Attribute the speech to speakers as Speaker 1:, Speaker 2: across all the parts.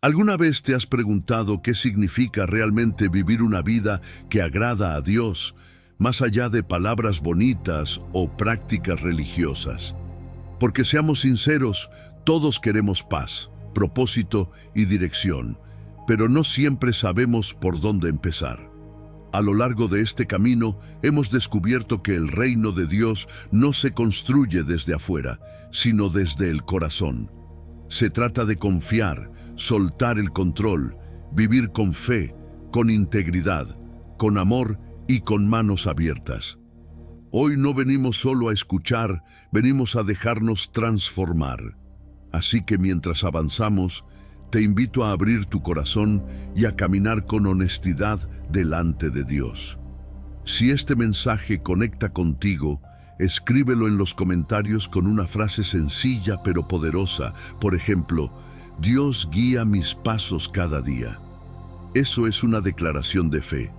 Speaker 1: ¿Alguna vez te has preguntado qué significa realmente vivir una vida que agrada a Dios, más allá de palabras bonitas o prácticas religiosas? Porque seamos sinceros, todos queremos paz, propósito y dirección, pero no siempre sabemos por dónde empezar. A lo largo de este camino hemos descubierto que el reino de Dios no se construye desde afuera, sino desde el corazón. Se trata de confiar, soltar el control, vivir con fe, con integridad, con amor y con manos abiertas. Hoy no venimos solo a escuchar, venimos a dejarnos transformar. Así que mientras avanzamos, te invito a abrir tu corazón y a caminar con honestidad delante de Dios. Si este mensaje conecta contigo, escríbelo en los comentarios con una frase sencilla pero poderosa. Por ejemplo, Dios guía mis pasos cada día. Eso es una declaración de fe.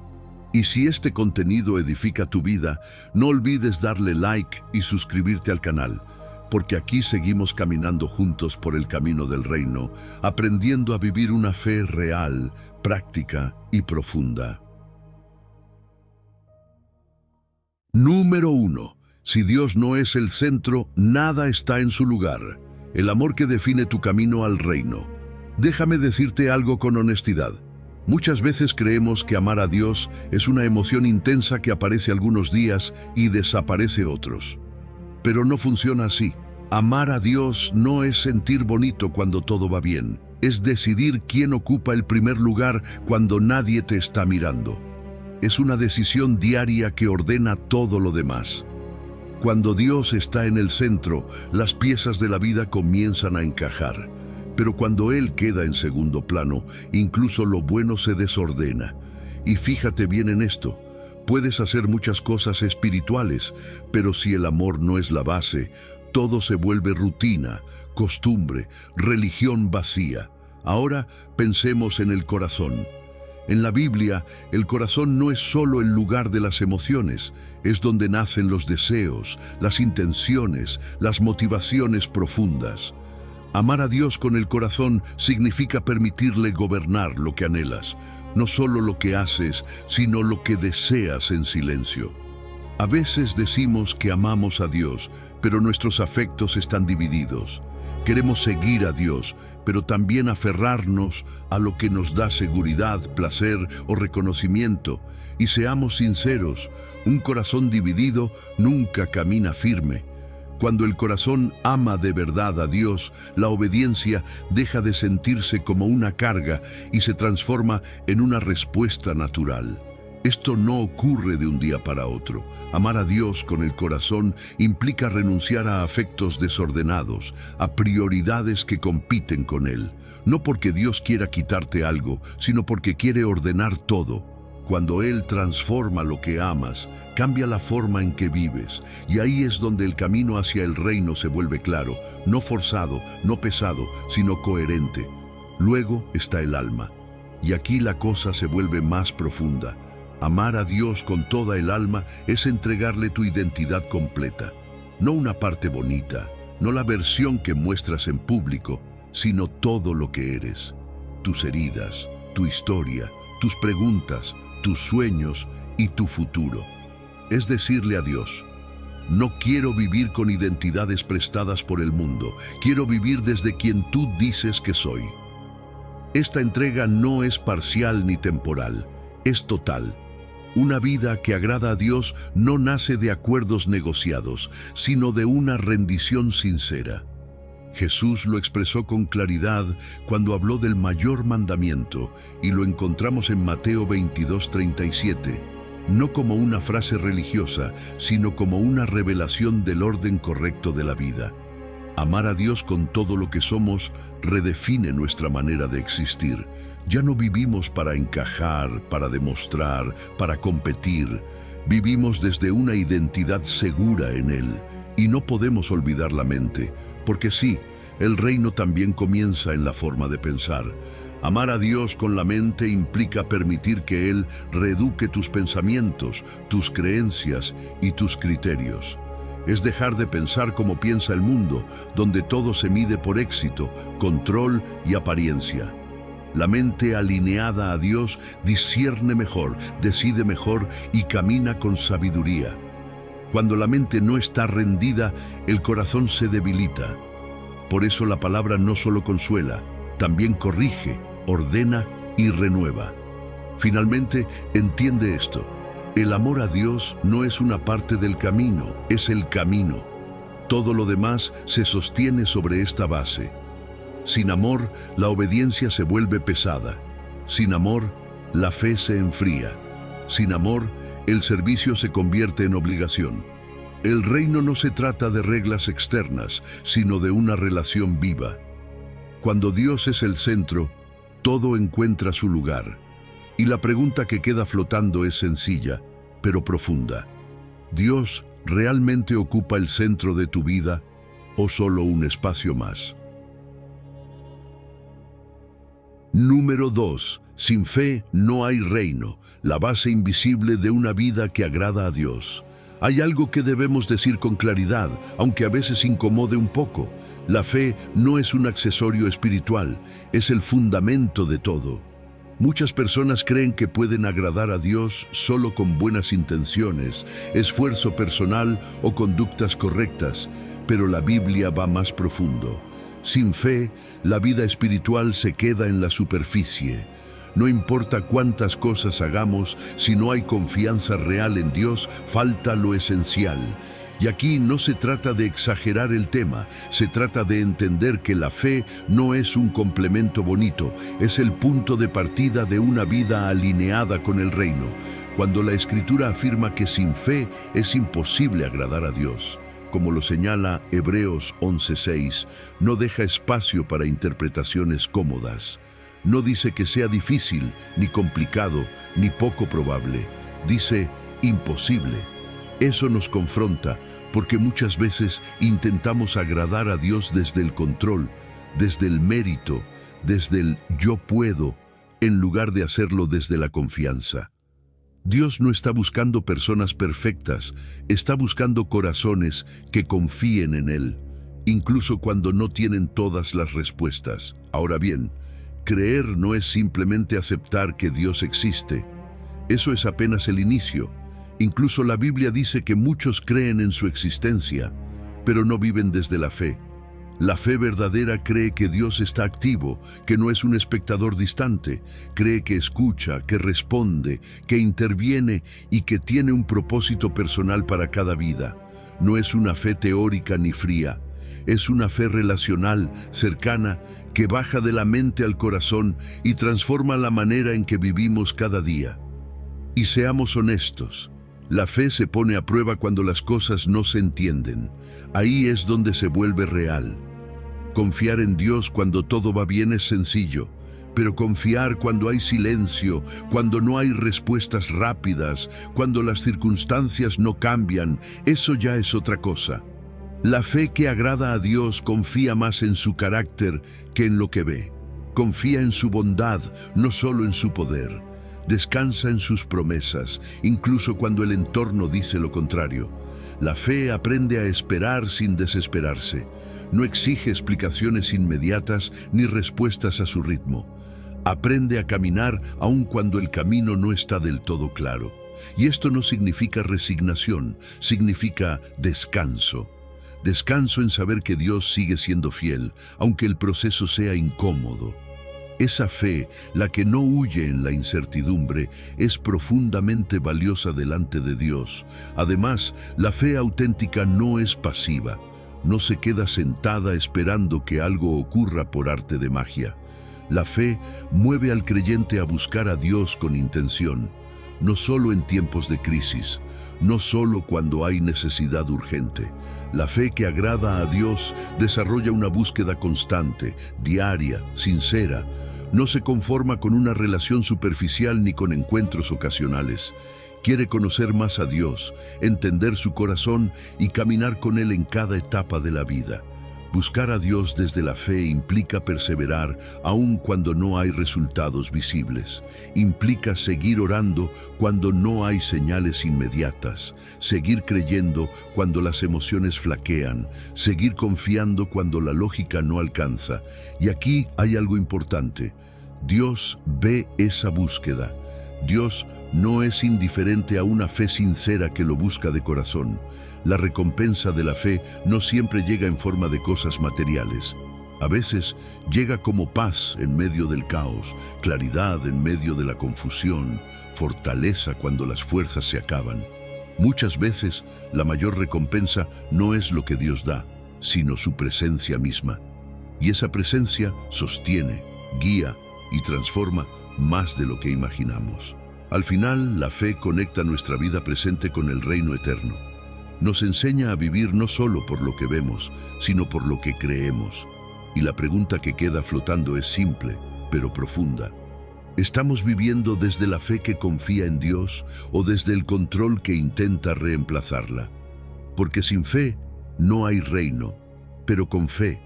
Speaker 1: Y si este contenido edifica tu vida, no olvides darle like y suscribirte al canal, porque aquí seguimos caminando juntos por el camino del reino, aprendiendo a vivir una fe real, práctica y profunda. Número 1. Si Dios no es el centro, nada está en su lugar. El amor que define tu camino al reino. Déjame decirte algo con honestidad. Muchas veces creemos que amar a Dios es una emoción intensa que aparece algunos días y desaparece otros. Pero no funciona así. Amar a Dios no es sentir bonito cuando todo va bien. Es decidir quién ocupa el primer lugar cuando nadie te está mirando. Es una decisión diaria que ordena todo lo demás. Cuando Dios está en el centro, las piezas de la vida comienzan a encajar. Pero cuando Él queda en segundo plano, incluso lo bueno se desordena. Y fíjate bien en esto. Puedes hacer muchas cosas espirituales, pero si el amor no es la base, todo se vuelve rutina, costumbre, religión vacía. Ahora pensemos en el corazón. En la Biblia, el corazón no es solo el lugar de las emociones, es donde nacen los deseos, las intenciones, las motivaciones profundas. Amar a Dios con el corazón significa permitirle gobernar lo que anhelas, no solo lo que haces, sino lo que deseas en silencio. A veces decimos que amamos a Dios, pero nuestros afectos están divididos. Queremos seguir a Dios, pero también aferrarnos a lo que nos da seguridad, placer o reconocimiento. Y seamos sinceros, un corazón dividido nunca camina firme. Cuando el corazón ama de verdad a Dios, la obediencia deja de sentirse como una carga y se transforma en una respuesta natural. Esto no ocurre de un día para otro. Amar a Dios con el corazón implica renunciar a afectos desordenados, a prioridades que compiten con Él. No porque Dios quiera quitarte algo, sino porque quiere ordenar todo. Cuando Él transforma lo que amas, cambia la forma en que vives, y ahí es donde el camino hacia el reino se vuelve claro, no forzado, no pesado, sino coherente. Luego está el alma, y aquí la cosa se vuelve más profunda. Amar a Dios con toda el alma es entregarle tu identidad completa, no una parte bonita, no la versión que muestras en público, sino todo lo que eres. Tus heridas, tu historia, tus preguntas, tus sueños y tu futuro. Es decirle a Dios: no quiero vivir con identidades prestadas por el mundo, quiero vivir desde quien tú dices que soy. Esta entrega no es parcial ni temporal, es total. Una vida que agrada a Dios no nace de acuerdos negociados, sino de una rendición sincera. Jesús lo expresó con claridad cuando habló del mayor mandamiento, y lo encontramos en Mateo 22:37, no como una frase religiosa, sino como una revelación del orden correcto de la vida. Amar a Dios con todo lo que somos redefine nuestra manera de existir. Ya no vivimos para encajar, para demostrar, para competir. Vivimos desde una identidad segura en Él, y no podemos olvidar la mente, porque sí, el reino también comienza en la forma de pensar. Amar a Dios con la mente implica permitir que Él reeduque tus pensamientos, tus creencias y tus criterios. Es dejar de pensar como piensa el mundo, donde todo se mide por éxito, control y apariencia. La mente alineada a Dios discierne mejor, decide mejor y camina con sabiduría. Cuando la mente no está rendida, el corazón se debilita. Por eso la palabra no solo consuela, también corrige, ordena y renueva. Finalmente, entiende esto. El amor a Dios no es una parte del camino, es el camino. Todo lo demás se sostiene sobre esta base. Sin amor, la obediencia se vuelve pesada. Sin amor, la fe se enfría. Sin amor, el servicio se convierte en obligación. El reino no se trata de reglas externas, sino de una relación viva. Cuando Dios es el centro, todo encuentra su lugar. Y la pregunta que queda flotando es sencilla, pero profunda. ¿Dios realmente ocupa el centro de tu vida o solo un espacio más? Número 2. Sin fe no hay reino, la base invisible de una vida que agrada a Dios. Hay algo que debemos decir con claridad, aunque a veces incomode un poco. La fe no es un accesorio espiritual, es el fundamento de todo. Muchas personas creen que pueden agradar a Dios solo con buenas intenciones, esfuerzo personal o conductas correctas, pero la Biblia va más profundo. Sin fe, la vida espiritual se queda en la superficie. No importa cuántas cosas hagamos, si no hay confianza real en Dios, falta lo esencial. Y aquí no se trata de exagerar el tema, se trata de entender que la fe no es un complemento bonito, es el punto de partida de una vida alineada con el reino. Cuando la Escritura afirma que sin fe es imposible agradar a Dios, como lo señala Hebreos 11:6, no deja espacio para interpretaciones cómodas. No dice que sea difícil, ni complicado, ni poco probable. Dice imposible. Eso nos confronta porque muchas veces intentamos agradar a Dios desde el control, desde el mérito, desde el yo puedo, en lugar de hacerlo desde la confianza. Dios no está buscando personas perfectas, está buscando corazones que confíen en Él, incluso cuando no tienen todas las respuestas. Ahora bien, creer no es simplemente aceptar que Dios existe. Eso es apenas el inicio. Incluso la Biblia dice que muchos creen en su existencia, pero no viven desde la fe. La fe verdadera cree que Dios está activo, que no es un espectador distante, cree que escucha, que responde, que interviene y que tiene un propósito personal para cada vida. No es una fe teórica ni fría, es una fe relacional, cercana, que baja de la mente al corazón y transforma la manera en que vivimos cada día. Y seamos honestos, la fe se pone a prueba cuando las cosas no se entienden. Ahí es donde se vuelve real. Confiar en Dios cuando todo va bien es sencillo, pero confiar cuando hay silencio, cuando no hay respuestas rápidas, cuando las circunstancias no cambian, eso ya es otra cosa. La fe que agrada a Dios confía más en su carácter que en lo que ve. Confía en su bondad, no solo en su poder. Descansa en sus promesas, incluso cuando el entorno dice lo contrario. La fe aprende a esperar sin desesperarse. No exige explicaciones inmediatas ni respuestas a su ritmo. Aprende a caminar aun cuando el camino no está del todo claro. Y esto no significa resignación, significa descanso. Descanso en saber que Dios sigue siendo fiel, aunque el proceso sea incómodo. Esa fe, la que no huye en la incertidumbre, es profundamente valiosa delante de Dios. Además, la fe auténtica no es pasiva. No se queda sentada esperando que algo ocurra por arte de magia. La fe mueve al creyente a buscar a Dios con intención, no solo en tiempos de crisis, no solo cuando hay necesidad urgente. La fe que agrada a Dios desarrolla una búsqueda constante, diaria, sincera. No se conforma con una relación superficial ni con encuentros ocasionales. Quiere conocer más a Dios, entender su corazón y caminar con Él en cada etapa de la vida. Buscar a Dios desde la fe implica perseverar aun cuando no hay resultados visibles. Implica seguir orando cuando no hay señales inmediatas, seguir creyendo cuando las emociones flaquean, seguir confiando cuando la lógica no alcanza. Y aquí hay algo importante. Dios ve esa búsqueda. Dios no es indiferente a una fe sincera que lo busca de corazón. La recompensa de la fe no siempre llega en forma de cosas materiales. A veces llega como paz en medio del caos, claridad en medio de la confusión, fortaleza cuando las fuerzas se acaban. Muchas veces la mayor recompensa no es lo que Dios da, sino su presencia misma. Y esa presencia sostiene, guía y transforma más de lo que imaginamos. Al final, la fe conecta nuestra vida presente con el reino eterno. Nos enseña a vivir no solo por lo que vemos, sino por lo que creemos. Y la pregunta que queda flotando es simple, pero profunda. ¿Estamos viviendo desde la fe que confía en Dios o desde el control que intenta reemplazarla? Porque sin fe no hay reino, pero con fe,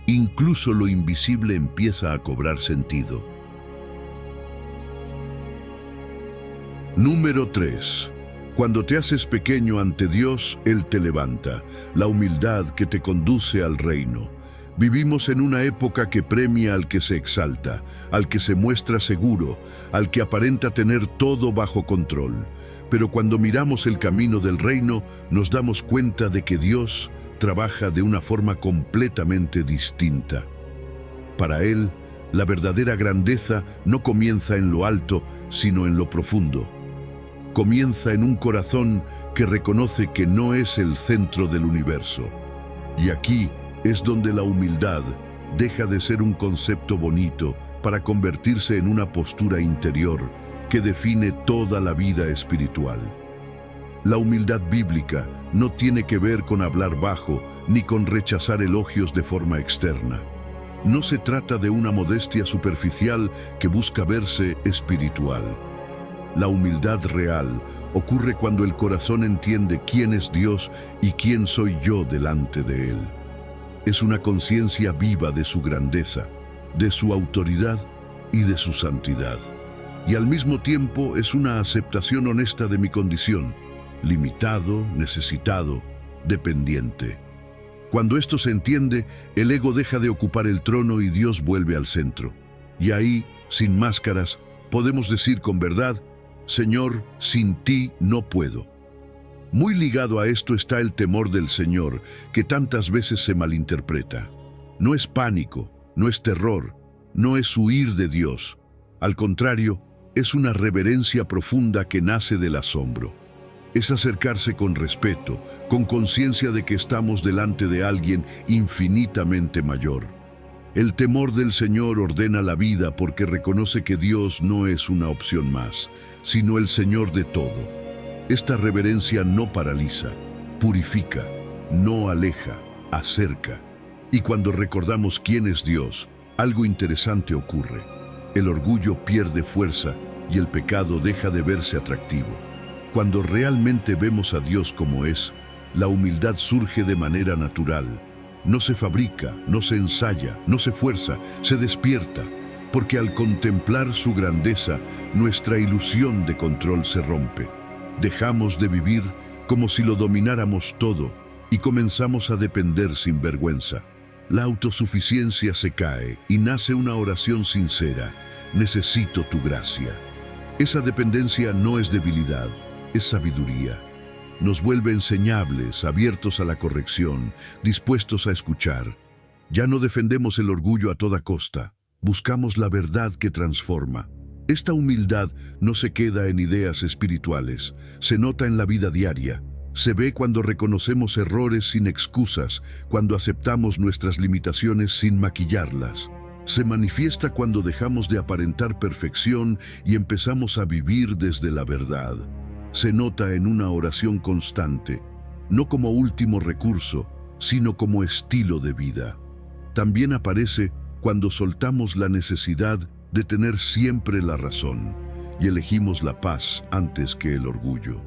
Speaker 1: incluso lo invisible empieza a cobrar sentido. Número 3. Cuando te haces pequeño ante Dios, Él te levanta, la humildad que te conduce al reino. Vivimos en una época que premia al que se exalta, al que se muestra seguro, al que aparenta tener todo bajo control. Pero cuando miramos el camino del reino, nos damos cuenta de que Dios trabaja de una forma completamente distinta. Para Él, la verdadera grandeza no comienza en lo alto, sino en lo profundo. Comienza en un corazón que reconoce que no es el centro del universo. Y aquí es donde la humildad deja de ser un concepto bonito para convertirse en una postura interior que define toda la vida espiritual. La humildad bíblica no tiene que ver con hablar bajo ni con rechazar elogios de forma externa. No se trata de una modestia superficial que busca verse espiritual. La humildad real ocurre cuando el corazón entiende quién es Dios y quién soy yo delante de Él. Es una conciencia viva de su grandeza, de su autoridad y de su santidad. Y al mismo tiempo es una aceptación honesta de mi condición, limitado, necesitado, dependiente. Cuando esto se entiende, el ego deja de ocupar el trono y Dios vuelve al centro. Y ahí, sin máscaras, podemos decir con verdad: Señor, sin ti no puedo. Muy ligado a esto está el temor del Señor, que tantas veces se malinterpreta. No es pánico, no es terror, no es huir de Dios. Al contrario, es una reverencia profunda que nace del asombro. Es acercarse con respeto, con conciencia de que estamos delante de alguien infinitamente mayor. El temor del Señor ordena la vida porque reconoce que Dios no es una opción más, sino el Señor de todo. Esta reverencia no paraliza, purifica, no aleja, acerca. Y cuando recordamos quién es Dios, algo interesante ocurre. El orgullo pierde fuerza y el pecado deja de verse atractivo. Cuando realmente vemos a Dios como es, la humildad surge de manera natural. No se fabrica, no se ensaya, no se fuerza, se despierta, porque al contemplar su grandeza, nuestra ilusión de control se rompe. Dejamos de vivir como si lo domináramos todo y comenzamos a depender sin vergüenza. La autosuficiencia se cae y nace una oración sincera: necesito tu gracia. Esa dependencia no es debilidad, es sabiduría. Nos vuelve enseñables, abiertos a la corrección, dispuestos a escuchar. Ya no defendemos el orgullo a toda costa, buscamos la verdad que transforma. Esta humildad no se queda en ideas espirituales, se nota en la vida diaria. Se ve cuando reconocemos errores sin excusas, cuando aceptamos nuestras limitaciones sin maquillarlas. Se manifiesta cuando dejamos de aparentar perfección y empezamos a vivir desde la verdad. Se nota en una oración constante, no como último recurso, sino como estilo de vida. También aparece cuando soltamos la necesidad de tener siempre la razón y elegimos la paz antes que el orgullo.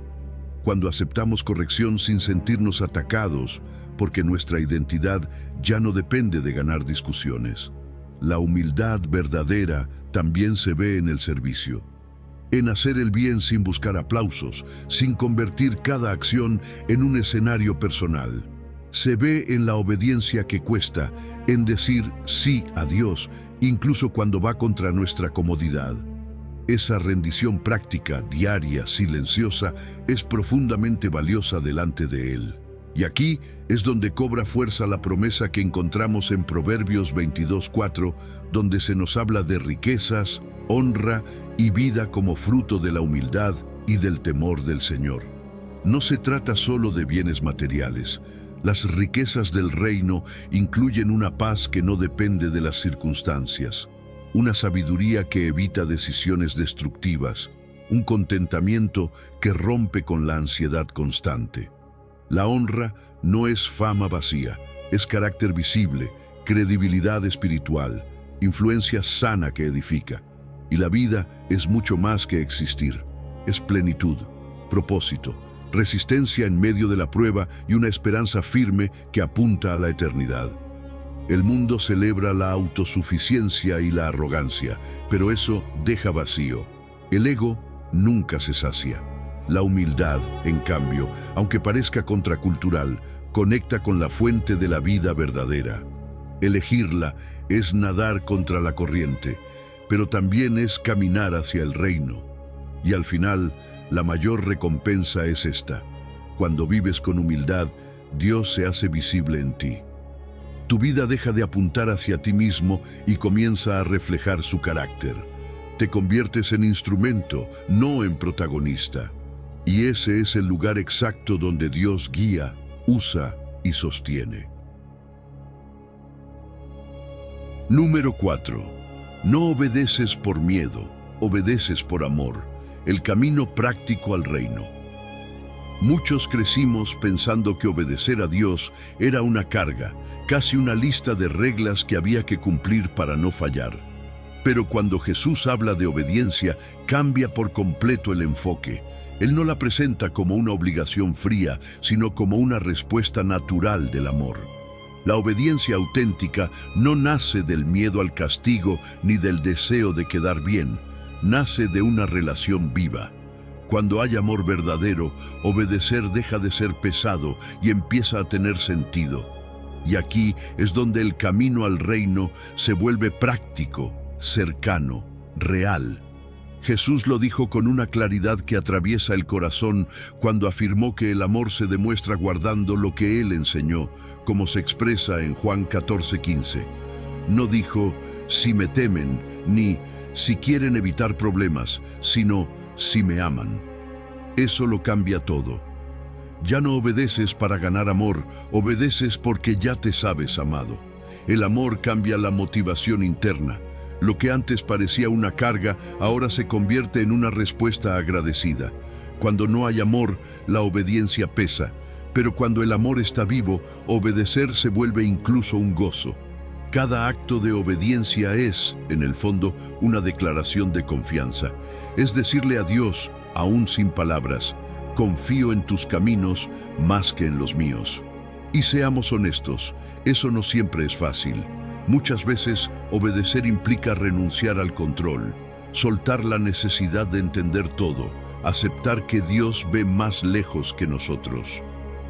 Speaker 1: Cuando aceptamos corrección sin sentirnos atacados, porque nuestra identidad ya no depende de ganar discusiones. La humildad verdadera también se ve en el servicio, en hacer el bien sin buscar aplausos, sin convertir cada acción en un escenario personal. Se ve en la obediencia que cuesta, en decir sí a Dios, incluso cuando va contra nuestra comodidad. Esa rendición práctica, diaria, silenciosa, es profundamente valiosa delante de Él. Y aquí es donde cobra fuerza la promesa que encontramos en Proverbios 22:4, donde se nos habla de riquezas, honra y vida como fruto de la humildad y del temor del Señor. No se trata solo de bienes materiales. Las riquezas del reino incluyen una paz que no depende de las circunstancias, una sabiduría que evita decisiones destructivas, un contentamiento que rompe con la ansiedad constante. La honra no es fama vacía, es carácter visible, credibilidad espiritual, influencia sana que edifica. Y la vida es mucho más que existir, es plenitud, propósito, resistencia en medio de la prueba y una esperanza firme que apunta a la eternidad. El mundo celebra la autosuficiencia y la arrogancia, pero eso deja vacío. El ego nunca se sacia. La humildad, en cambio, aunque parezca contracultural, conecta con la fuente de la vida verdadera. Elegirla es nadar contra la corriente, pero también es caminar hacia el reino. Y al final, la mayor recompensa es esta. Cuando vives con humildad, Dios se hace visible en ti. Tu vida deja de apuntar hacia ti mismo y comienza a reflejar su carácter. Te conviertes en instrumento, no en protagonista. Y ese es el lugar exacto donde Dios guía, usa y sostiene. Número 4. No obedeces por miedo, obedeces por amor. El camino práctico al reino. Muchos crecimos pensando que obedecer a Dios era una carga, casi una lista de reglas que había que cumplir para no fallar. Pero cuando Jesús habla de obediencia, cambia por completo el enfoque. Él no la presenta como una obligación fría, sino como una respuesta natural del amor. La obediencia auténtica no nace del miedo al castigo ni del deseo de quedar bien, nace de una relación viva. Cuando hay amor verdadero, obedecer deja de ser pesado y empieza a tener sentido. Y aquí es donde el camino al reino se vuelve práctico, cercano, real. Jesús lo dijo con una claridad que atraviesa el corazón cuando afirmó que el amor se demuestra guardando lo que Él enseñó, como se expresa en Juan 14:15. No dijo, si me temen, ni si quieren evitar problemas, sino si me aman. Eso lo cambia todo. Ya no obedeces para ganar amor, obedeces porque ya te sabes amado. El amor cambia la motivación interna. Lo que antes parecía una carga, ahora se convierte en una respuesta agradecida. Cuando no hay amor, la obediencia pesa, pero cuando el amor está vivo, obedecer se vuelve incluso un gozo. Cada acto de obediencia es, en el fondo, una declaración de confianza. Es decirle a Dios, aún sin palabras, confío en tus caminos más que en los míos. Y seamos honestos, eso no siempre es fácil. Muchas veces, obedecer implica renunciar al control, soltar la necesidad de entender todo, aceptar que Dios ve más lejos que nosotros.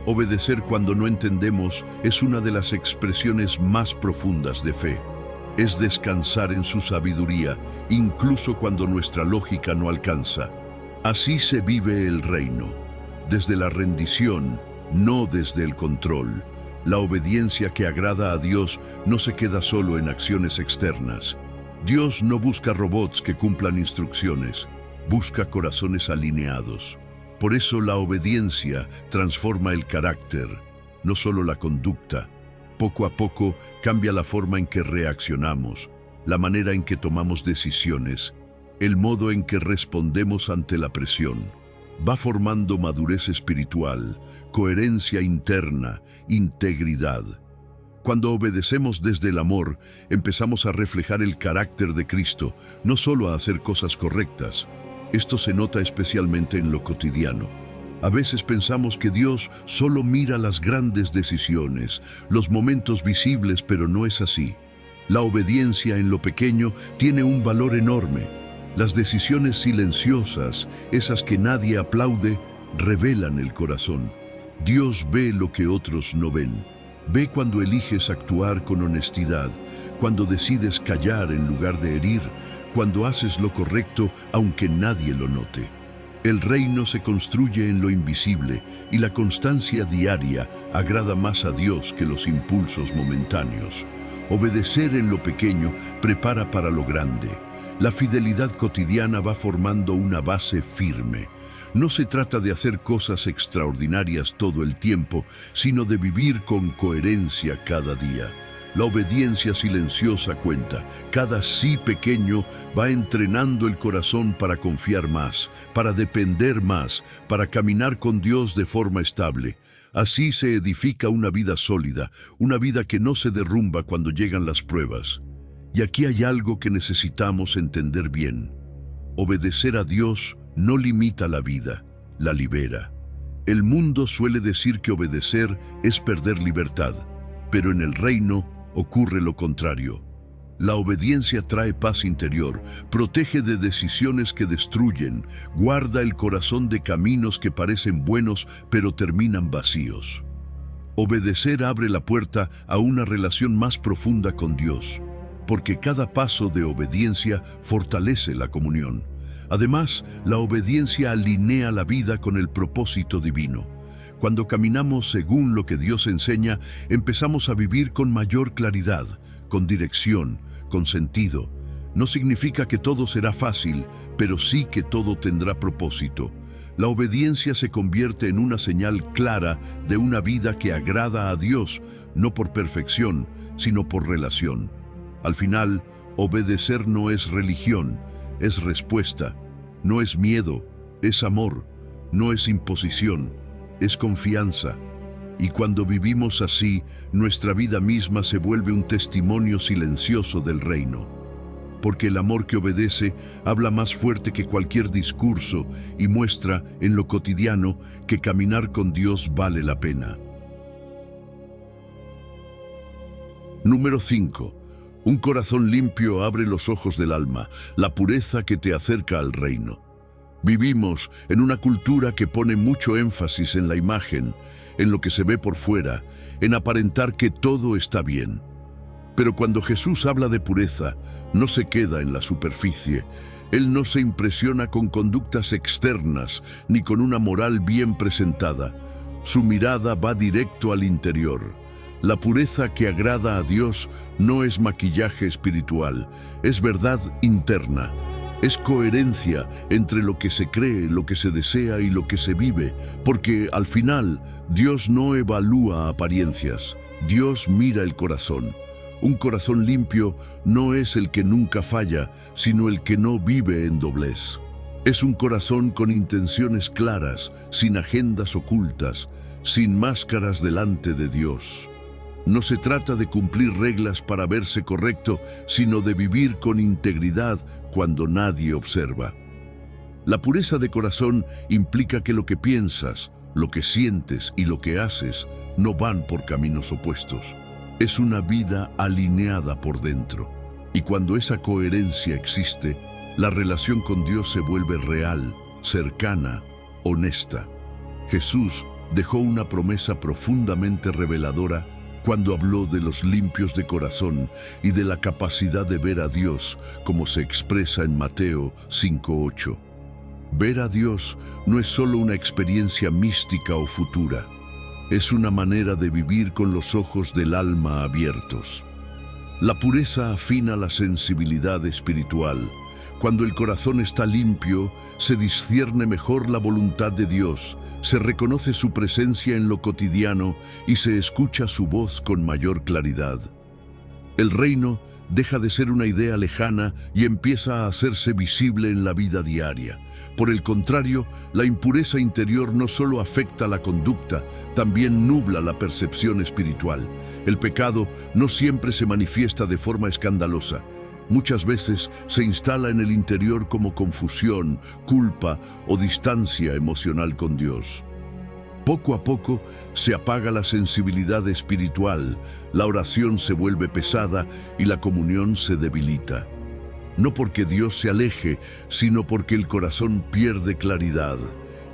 Speaker 1: Obedecer cuando no entendemos es una de las expresiones más profundas de fe. Es descansar en su sabiduría, incluso cuando nuestra lógica no alcanza. Así se vive el reino, desde la rendición, no desde el control. La obediencia que agrada a Dios no se queda solo en acciones externas. Dios no busca robots que cumplan instrucciones, busca corazones alineados. Por eso la obediencia transforma el carácter, no solo la conducta. Poco a poco cambia la forma en que reaccionamos, la manera en que tomamos decisiones, el modo en que respondemos ante la presión. Va formando madurez espiritual, coherencia interna, integridad. Cuando obedecemos desde el amor, empezamos a reflejar el carácter de Cristo, no solo a hacer cosas correctas. Esto se nota especialmente en lo cotidiano. A veces pensamos que Dios solo mira las grandes decisiones, los momentos visibles, pero no es así. La obediencia en lo pequeño tiene un valor enorme. Las decisiones silenciosas, esas que nadie aplaude, revelan el corazón. Dios ve lo que otros no ven. Ve cuando eliges actuar con honestidad, cuando decides callar en lugar de herir, cuando haces lo correcto aunque nadie lo note. El reino se construye en lo invisible y la constancia diaria agrada más a Dios que los impulsos momentáneos. Obedecer en lo pequeño prepara para lo grande. La fidelidad cotidiana va formando una base firme. No se trata de hacer cosas extraordinarias todo el tiempo, sino de vivir con coherencia cada día. La obediencia silenciosa cuenta. Cada sí pequeño va entrenando el corazón para confiar más, para depender más, para caminar con Dios de forma estable. Así se edifica una vida sólida, una vida que no se derrumba cuando llegan las pruebas. Y aquí hay algo que necesitamos entender bien. Obedecer a Dios no limita la vida, la libera. El mundo suele decir que obedecer es perder libertad, pero en el reino ocurre lo contrario. La obediencia trae paz interior, protege de decisiones que destruyen, guarda el corazón de caminos que parecen buenos pero terminan vacíos. Obedecer abre la puerta a una relación más profunda con Dios, porque cada paso de obediencia fortalece la comunión. Además, la obediencia alinea la vida con el propósito divino. Cuando caminamos según lo que Dios enseña, empezamos a vivir con mayor claridad, con dirección, con sentido. No significa que todo será fácil, pero sí que todo tendrá propósito. La obediencia se convierte en una señal clara de una vida que agrada a Dios, no por perfección, sino por relación. Al final, obedecer no es religión, es respuesta. No es miedo, es amor. No es imposición, es confianza. Y cuando vivimos así, nuestra vida misma se vuelve un testimonio silencioso del reino. Porque el amor que obedece habla más fuerte que cualquier discurso y muestra en lo cotidiano que caminar con Dios vale la pena. Número 5. Un corazón limpio abre los ojos del alma, la pureza que te acerca al reino. Vivimos en una cultura que pone mucho énfasis en la imagen, en lo que se ve por fuera, en aparentar que todo está bien. Pero cuando Jesús habla de pureza, no se queda en la superficie. Él no se impresiona con conductas externas, ni con una moral bien presentada. Su mirada va directo al interior. La pureza que agrada a Dios no es maquillaje espiritual, es verdad interna. Es coherencia entre lo que se cree, lo que se desea y lo que se vive, porque al final Dios no evalúa apariencias, Dios mira el corazón. Un corazón limpio no es el que nunca falla, sino el que no vive en doblez. Es un corazón con intenciones claras, sin agendas ocultas, sin máscaras delante de Dios. No se trata de cumplir reglas para verse correcto, sino de vivir con integridad cuando nadie observa. La pureza de corazón implica que lo que piensas, lo que sientes y lo que haces no van por caminos opuestos. Es una vida alineada por dentro. Y cuando esa coherencia existe, la relación con Dios se vuelve real, cercana, honesta. Jesús dejó una promesa profundamente reveladora cuando habló de los limpios de corazón y de la capacidad de ver a Dios, como se expresa en Mateo 5:8. Ver a Dios no es solo una experiencia mística o futura, es una manera de vivir con los ojos del alma abiertos. La pureza afina la sensibilidad espiritual. Cuando el corazón está limpio, se discierne mejor la voluntad de Dios, se reconoce su presencia en lo cotidiano y se escucha su voz con mayor claridad. El reino deja de ser una idea lejana y empieza a hacerse visible en la vida diaria. Por el contrario, la impureza interior no solo afecta la conducta, también nubla la percepción espiritual. El pecado no siempre se manifiesta de forma escandalosa. Muchas veces se instala en el interior como confusión, culpa o distancia emocional con Dios. Poco a poco se apaga la sensibilidad espiritual, la oración se vuelve pesada y la comunión se debilita. No porque Dios se aleje, sino porque el corazón pierde claridad.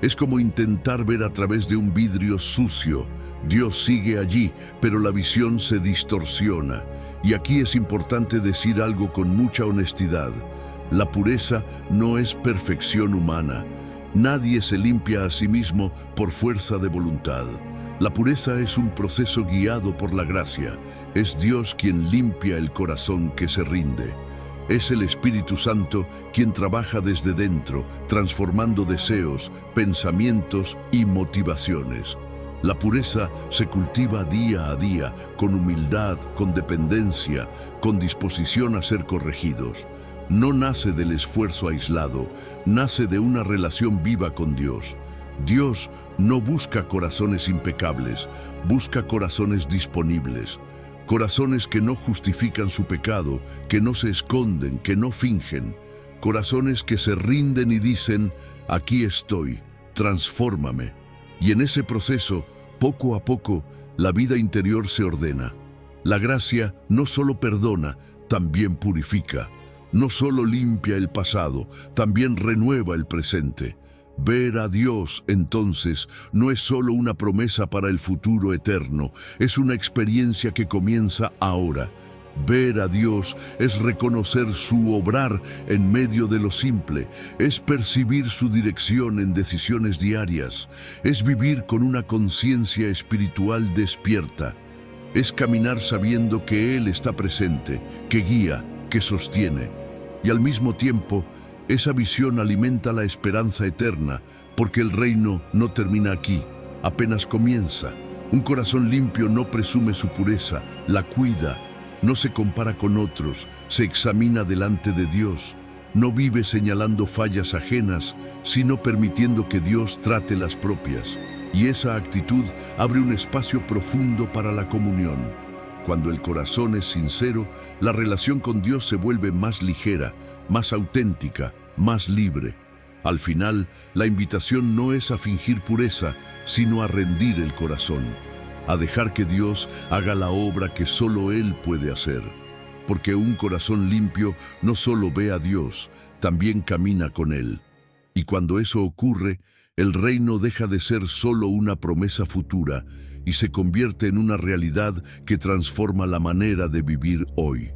Speaker 1: Es como intentar ver a través de un vidrio sucio. Dios sigue allí, pero la visión se distorsiona. Y aquí es importante decir algo con mucha honestidad. La pureza no es perfección humana. Nadie se limpia a sí mismo por fuerza de voluntad. La pureza es un proceso guiado por la gracia. Es Dios quien limpia el corazón que se rinde. Es el Espíritu Santo quien trabaja desde dentro, transformando deseos, pensamientos y motivaciones. La pureza se cultiva día a día, con humildad, con dependencia, con disposición a ser corregidos. No nace del esfuerzo aislado, nace de una relación viva con Dios. Dios no busca corazones impecables, busca corazones disponibles. Corazones que no justifican su pecado, que no se esconden, que no fingen. Corazones que se rinden y dicen, aquí estoy, transfórmame. Y en ese proceso, poco a poco, la vida interior se ordena. La gracia no solo perdona, también purifica. No solo limpia el pasado, también renueva el presente. Ver a Dios, entonces, no es solo una promesa para el futuro eterno, es una experiencia que comienza ahora. Ver a Dios es reconocer su obrar en medio de lo simple, es percibir su dirección en decisiones diarias, es vivir con una conciencia espiritual despierta, es caminar sabiendo que Él está presente, que guía, que sostiene, y al mismo tiempo, esa visión alimenta la esperanza eterna, porque el reino no termina aquí, apenas comienza. Un corazón limpio no presume su pureza, la cuida, no se compara con otros, se examina delante de Dios, no vive señalando fallas ajenas, sino permitiendo que Dios trate las propias. Y esa actitud abre un espacio profundo para la comunión. Cuando el corazón es sincero, la relación con Dios se vuelve más ligera, más auténtica, más libre. Al final, la invitación no es a fingir pureza, sino a rendir el corazón, a dejar que Dios haga la obra que solo Él puede hacer. Porque un corazón limpio no solo ve a Dios, también camina con Él. Y cuando eso ocurre, el reino deja de ser solo una promesa futura y se convierte en una realidad que transforma la manera de vivir hoy.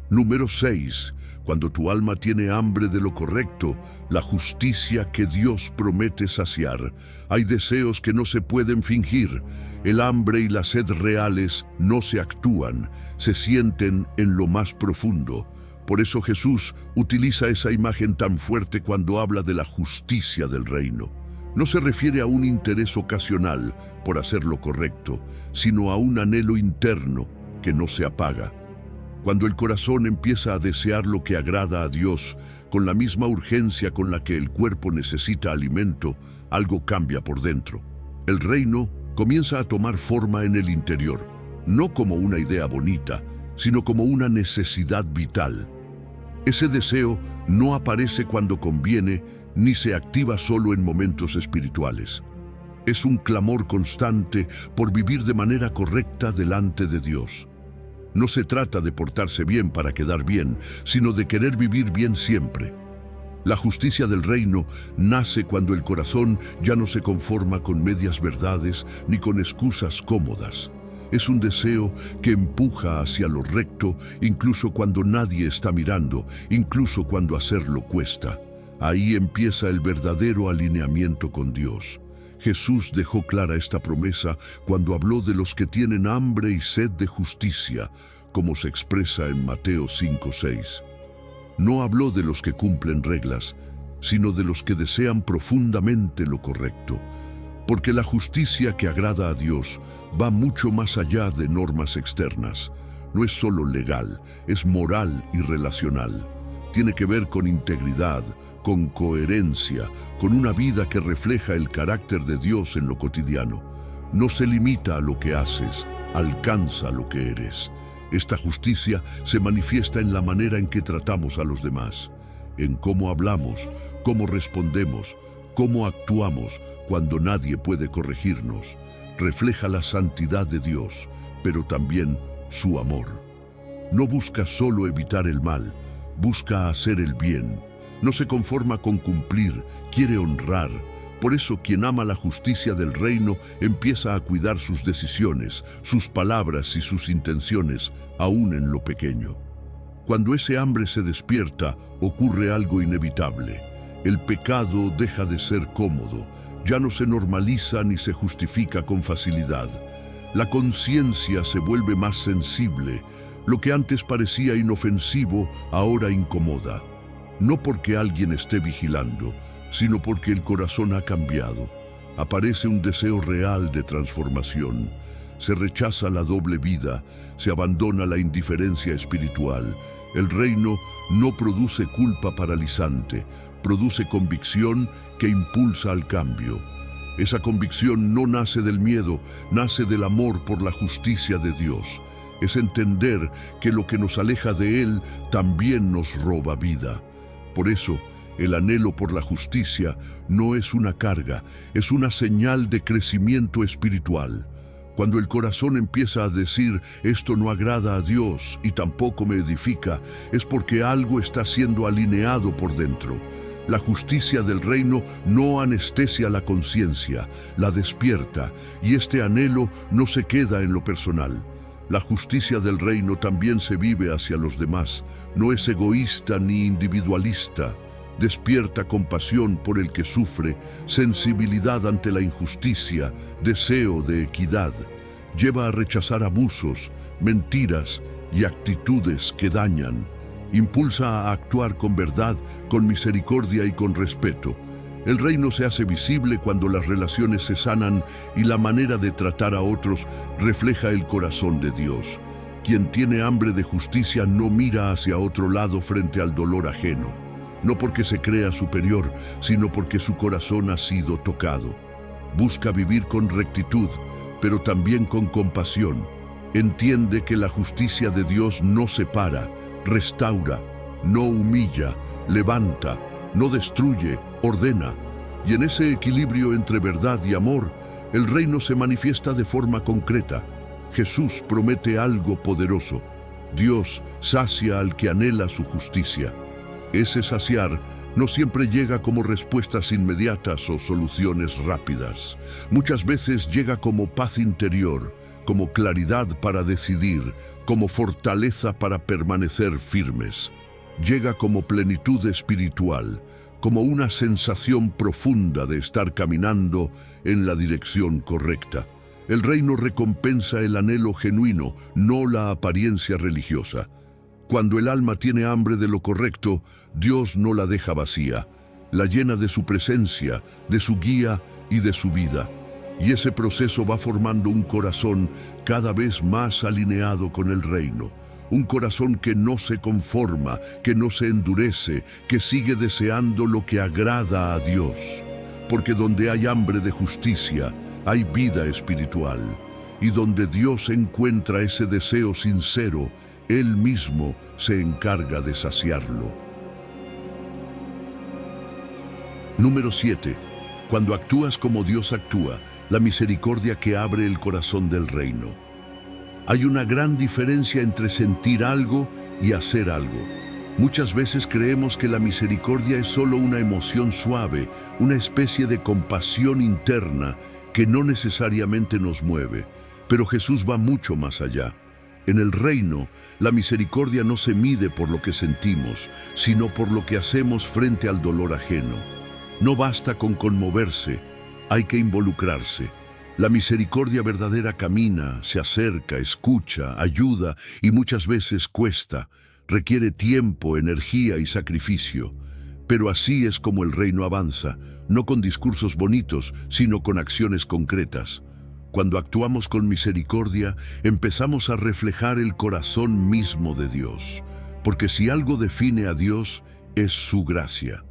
Speaker 1: Número 6. Cuando tu alma tiene hambre de lo correcto, la justicia que Dios promete saciar. Hay deseos que no se pueden fingir. El hambre y la sed reales no se actúan, se sienten en lo más profundo. Por eso Jesús utiliza esa imagen tan fuerte cuando habla de la justicia del reino. No se refiere a un interés ocasional por hacer lo correcto, sino a un anhelo interno que no se apaga. Cuando el corazón empieza a desear lo que agrada a Dios, con la misma urgencia con la que el cuerpo necesita alimento, algo cambia por dentro. El reino comienza a tomar forma en el interior, no como una idea bonita, sino como una necesidad vital. Ese deseo no aparece cuando conviene, ni se activa solo en momentos espirituales. Es un clamor constante por vivir de manera correcta delante de Dios. No se trata de portarse bien para quedar bien, sino de querer vivir bien siempre. La justicia del reino nace cuando el corazón ya no se conforma con medias verdades ni con excusas cómodas. Es un deseo que empuja hacia lo recto, incluso cuando nadie está mirando, incluso cuando hacerlo cuesta. Ahí empieza el verdadero alineamiento con Dios. Jesús dejó clara esta promesa cuando habló de los que tienen hambre y sed de justicia, como se expresa en Mateo 5:6. No habló de los que cumplen reglas, sino de los que desean profundamente lo correcto. Porque la justicia que agrada a Dios va mucho más allá de normas externas. No es solo legal, es moral y relacional. Tiene que ver con integridad, con coherencia, con una vida que refleja el carácter de Dios en lo cotidiano. No se limita a lo que haces, alcanza lo que eres. Esta justicia se manifiesta en la manera en que tratamos a los demás, en cómo hablamos, cómo respondemos, cómo actuamos cuando nadie puede corregirnos. Refleja la santidad de Dios, pero también su amor. No busca solo evitar el mal, busca hacer el bien. No se conforma con cumplir, quiere honrar. Por eso quien ama la justicia del reino empieza a cuidar sus decisiones, sus palabras y sus intenciones, aún en lo pequeño. Cuando ese hambre se despierta, ocurre algo inevitable. El pecado deja de ser cómodo, ya no se normaliza ni se justifica con facilidad. La conciencia se vuelve más sensible. Lo que antes parecía inofensivo, ahora incomoda. No porque alguien esté vigilando, sino porque el corazón ha cambiado. Aparece un deseo real de transformación. Se rechaza la doble vida, se abandona la indiferencia espiritual. El reino no produce culpa paralizante, produce convicción que impulsa al cambio. Esa convicción no nace del miedo, nace del amor por la justicia de Dios. Es entender que lo que nos aleja de Él también nos roba vida. Por eso, el anhelo por la justicia no es una carga, es una señal de crecimiento espiritual. Cuando el corazón empieza a decir, esto no agrada a Dios y tampoco me edifica, es porque algo está siendo alineado por dentro. La justicia del reino no anestesia la conciencia, la despierta, y este anhelo no se queda en lo personal. La justicia del reino también se vive hacia los demás, no es egoísta ni individualista. Despierta compasión por el que sufre, sensibilidad ante la injusticia, deseo de equidad. Lleva a rechazar abusos, mentiras y actitudes que dañan. Impulsa a actuar con verdad, con misericordia y con respeto. El reino se hace visible cuando las relaciones se sanan y la manera de tratar a otros refleja el corazón de Dios. Quien tiene hambre de justicia no mira hacia otro lado frente al dolor ajeno. No porque se crea superior, sino porque su corazón ha sido tocado. Busca vivir con rectitud, pero también con compasión. Entiende que la justicia de Dios no separa, restaura, no humilla, levanta, no destruye, ordena. Y en ese equilibrio entre verdad y amor, el reino se manifiesta de forma concreta. Jesús promete algo poderoso. Dios sacia al que anhela su justicia. Ese saciar no siempre llega como respuestas inmediatas o soluciones rápidas. Muchas veces llega como paz interior, como claridad para decidir, como fortaleza para permanecer firmes. Llega como plenitud espiritual, como una sensación profunda de estar caminando en la dirección correcta. El reino recompensa el anhelo genuino, no la apariencia religiosa. Cuando el alma tiene hambre de lo correcto, Dios no la deja vacía, la llena de su presencia, de su guía y de su vida. Y ese proceso va formando un corazón cada vez más alineado con el reino. Un corazón que no se conforma, que no se endurece, que sigue deseando lo que agrada a Dios. Porque donde hay hambre de justicia, hay vida espiritual. Y donde Dios encuentra ese deseo sincero, Él mismo se encarga de saciarlo. Número 7. Cuando actúas como Dios actúa, la misericordia que abre el corazón del reino. Hay una gran diferencia entre sentir algo y hacer algo. Muchas veces creemos que la misericordia es solo una emoción suave, una especie de compasión interna que no necesariamente nos mueve, pero Jesús va mucho más allá. En el reino, la misericordia no se mide por lo que sentimos, sino por lo que hacemos frente al dolor ajeno. No basta con conmoverse, hay que involucrarse. La misericordia verdadera camina, se acerca, escucha, ayuda y muchas veces cuesta. Requiere tiempo, energía y sacrificio. Pero así es como el reino avanza, no con discursos bonitos, sino con acciones concretas. Cuando actuamos con misericordia, empezamos a reflejar el corazón mismo de Dios. Porque si algo define a Dios, es su gracia.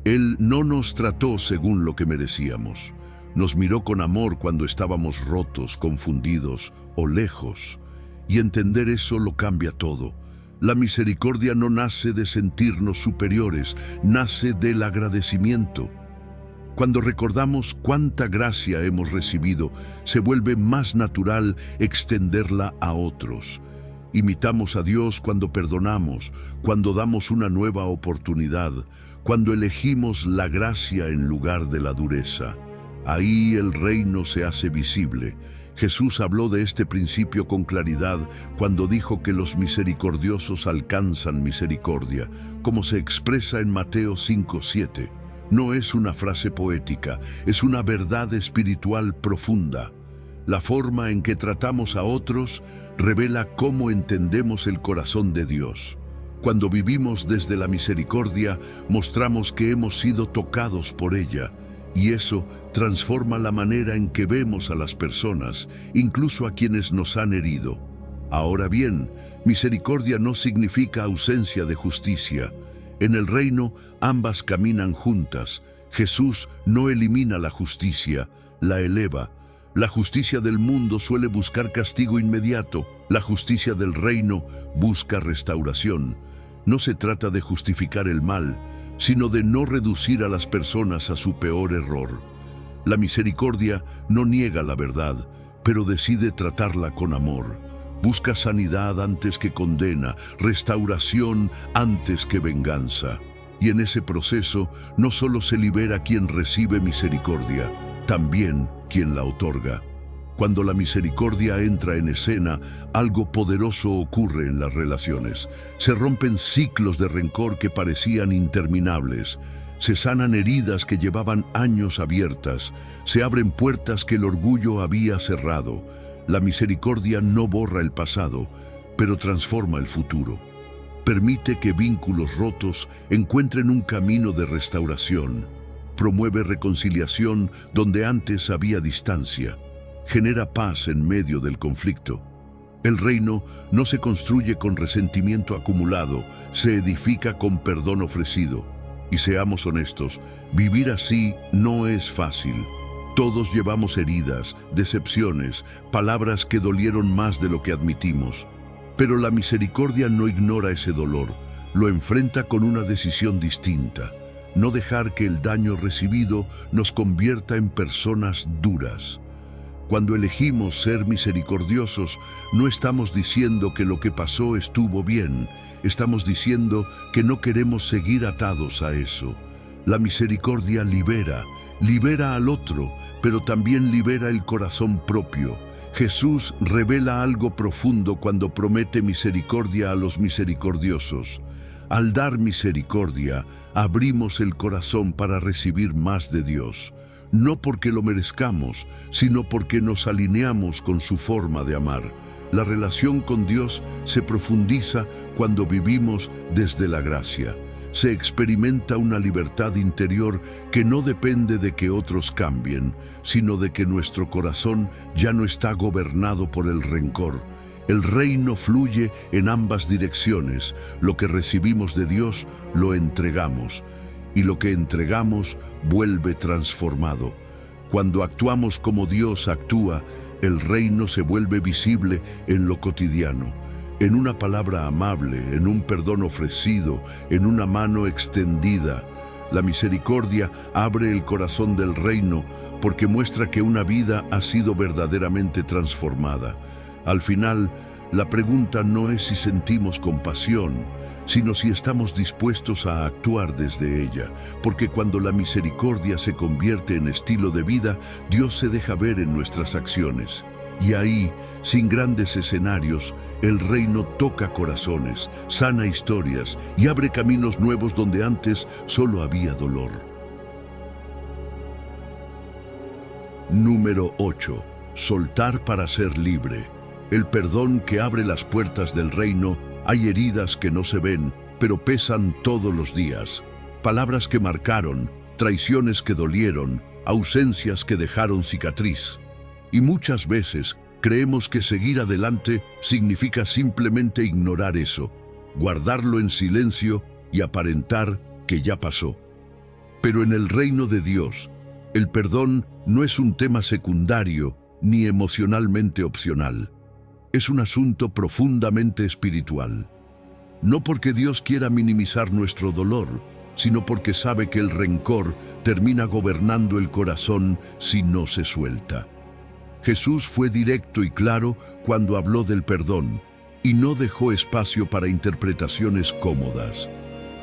Speaker 1: Él no nos trató según lo que merecíamos. Nos miró con amor cuando estábamos rotos, confundidos o lejos. Y entender eso lo cambia todo. La misericordia no nace de sentirnos superiores, nace del agradecimiento. Cuando recordamos cuánta gracia hemos recibido, se vuelve más natural extenderla a otros. Imitamos a Dios cuando perdonamos, cuando damos una nueva oportunidad, cuando elegimos la gracia en lugar de la dureza. Ahí el reino se hace visible. Jesús habló de este principio con claridad cuando dijo que los misericordiosos alcanzan misericordia, como se expresa en Mateo 5:7. No es una frase poética, es una verdad espiritual profunda. La forma en que tratamos a otros revela cómo entendemos el corazón de Dios. Cuando vivimos desde la misericordia, mostramos que hemos sido tocados por ella, y eso transforma la manera en que vemos a las personas, incluso a quienes nos han herido. Ahora bien, misericordia no significa ausencia de justicia. En el reino, ambas caminan juntas. Jesús no elimina la justicia, la eleva. La justicia del mundo suele buscar castigo inmediato. La justicia del reino busca restauración. No se trata de justificar el mal, sino de no reducir a las personas a su peor error. La misericordia no niega la verdad, pero decide tratarla con amor. Busca sanidad antes que condena, restauración antes que venganza. Y en ese proceso no solo se libera quien recibe misericordia, también quien la otorga. Cuando la misericordia entra en escena, algo poderoso ocurre en las relaciones. Se rompen ciclos de rencor que parecían interminables. Se sanan heridas que llevaban años abiertas. Se abren puertas que el orgullo había cerrado. La misericordia no borra el pasado, pero transforma el futuro. Permite que vínculos rotos encuentren un camino de restauración. Promueve reconciliación donde antes había distancia. Genera paz en medio del conflicto. El reino no se construye con resentimiento acumulado, se edifica con perdón ofrecido. Y seamos honestos, vivir así no es fácil. Todos llevamos heridas, decepciones, palabras que dolieron más de lo que admitimos. Pero la misericordia no ignora ese dolor, lo enfrenta con una decisión distinta. No dejar que el daño recibido nos convierta en personas duras. Cuando elegimos ser misericordiosos, no estamos diciendo que lo que pasó estuvo bien, estamos diciendo que no queremos seguir atados a eso. La misericordia libera al otro, pero también libera el corazón propio. Jesús revela algo profundo cuando promete misericordia a los misericordiosos. Al dar misericordia, abrimos el corazón para recibir más de Dios. No porque lo merezcamos, sino porque nos alineamos con su forma de amar. La relación con Dios se profundiza cuando vivimos desde la gracia. Se experimenta una libertad interior que no depende de que otros cambien, sino de que nuestro corazón ya no está gobernado por el rencor. El reino fluye en ambas direcciones. Lo que recibimos de Dios lo entregamos. Y lo que entregamos vuelve transformado. Cuando actuamos como Dios actúa, el reino se vuelve visible en lo cotidiano, en una palabra amable, en un perdón ofrecido, en una mano extendida. La misericordia abre el corazón del reino porque muestra que una vida ha sido verdaderamente transformada. Al final, la pregunta no es si sentimos compasión, sino si estamos dispuestos a actuar desde ella, porque cuando la misericordia se convierte en estilo de vida, Dios se deja ver en nuestras acciones. Y ahí, sin grandes escenarios, el reino toca corazones, sana historias y abre caminos nuevos donde antes solo había dolor. Número 8. Soltar para ser libre. El perdón que abre las puertas del reino. Hay heridas que no se ven, pero pesan todos los días. Palabras que marcaron, traiciones que dolieron, ausencias que dejaron cicatriz. Y muchas veces creemos que seguir adelante significa simplemente ignorar eso, guardarlo en silencio y aparentar que ya pasó. Pero en el reino de Dios, el perdón no es un tema secundario ni emocionalmente opcional. Es un asunto profundamente espiritual. No porque Dios quiera minimizar nuestro dolor, sino porque sabe que el rencor termina gobernando el corazón si no se suelta. Jesús fue directo y claro cuando habló del perdón, y no dejó espacio para interpretaciones cómodas.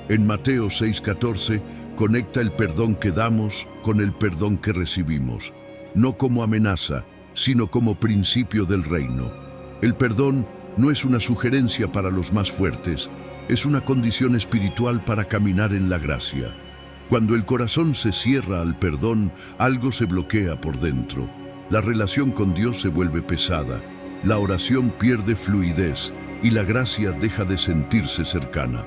Speaker 1: En Mateo 6:14 conecta el perdón que damos con el perdón que recibimos, no como amenaza, sino como principio del reino. El perdón no es una sugerencia para los más fuertes, es una condición espiritual para caminar en la gracia. Cuando el corazón se cierra al perdón, algo se bloquea por dentro. La relación con Dios se vuelve pesada, la oración pierde fluidez y la gracia deja de sentirse cercana.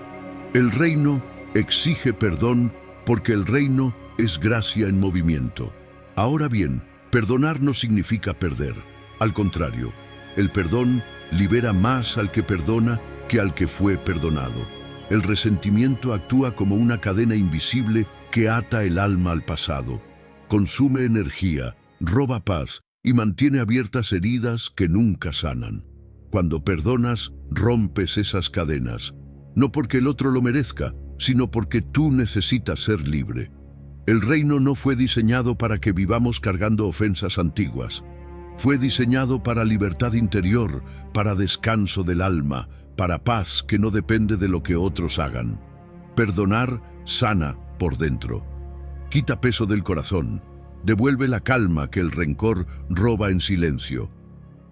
Speaker 1: El reino exige perdón porque el reino es gracia en movimiento. Ahora bien, perdonar no significa perder. Al contrario, el perdón libera más al que perdona que al que fue perdonado. El resentimiento actúa como una cadena invisible que ata el alma al pasado, consume energía, roba paz y mantiene abiertas heridas que nunca sanan. Cuando perdonas, rompes esas cadenas, no porque el otro lo merezca, sino porque tú necesitas ser libre. El reino no fue diseñado para que vivamos cargando ofensas antiguas. Fue diseñado para libertad interior, para descanso del alma, para paz que no depende de lo que otros hagan. Perdonar sana por dentro. Quita peso del corazón. Devuelve la calma que el rencor roba en silencio.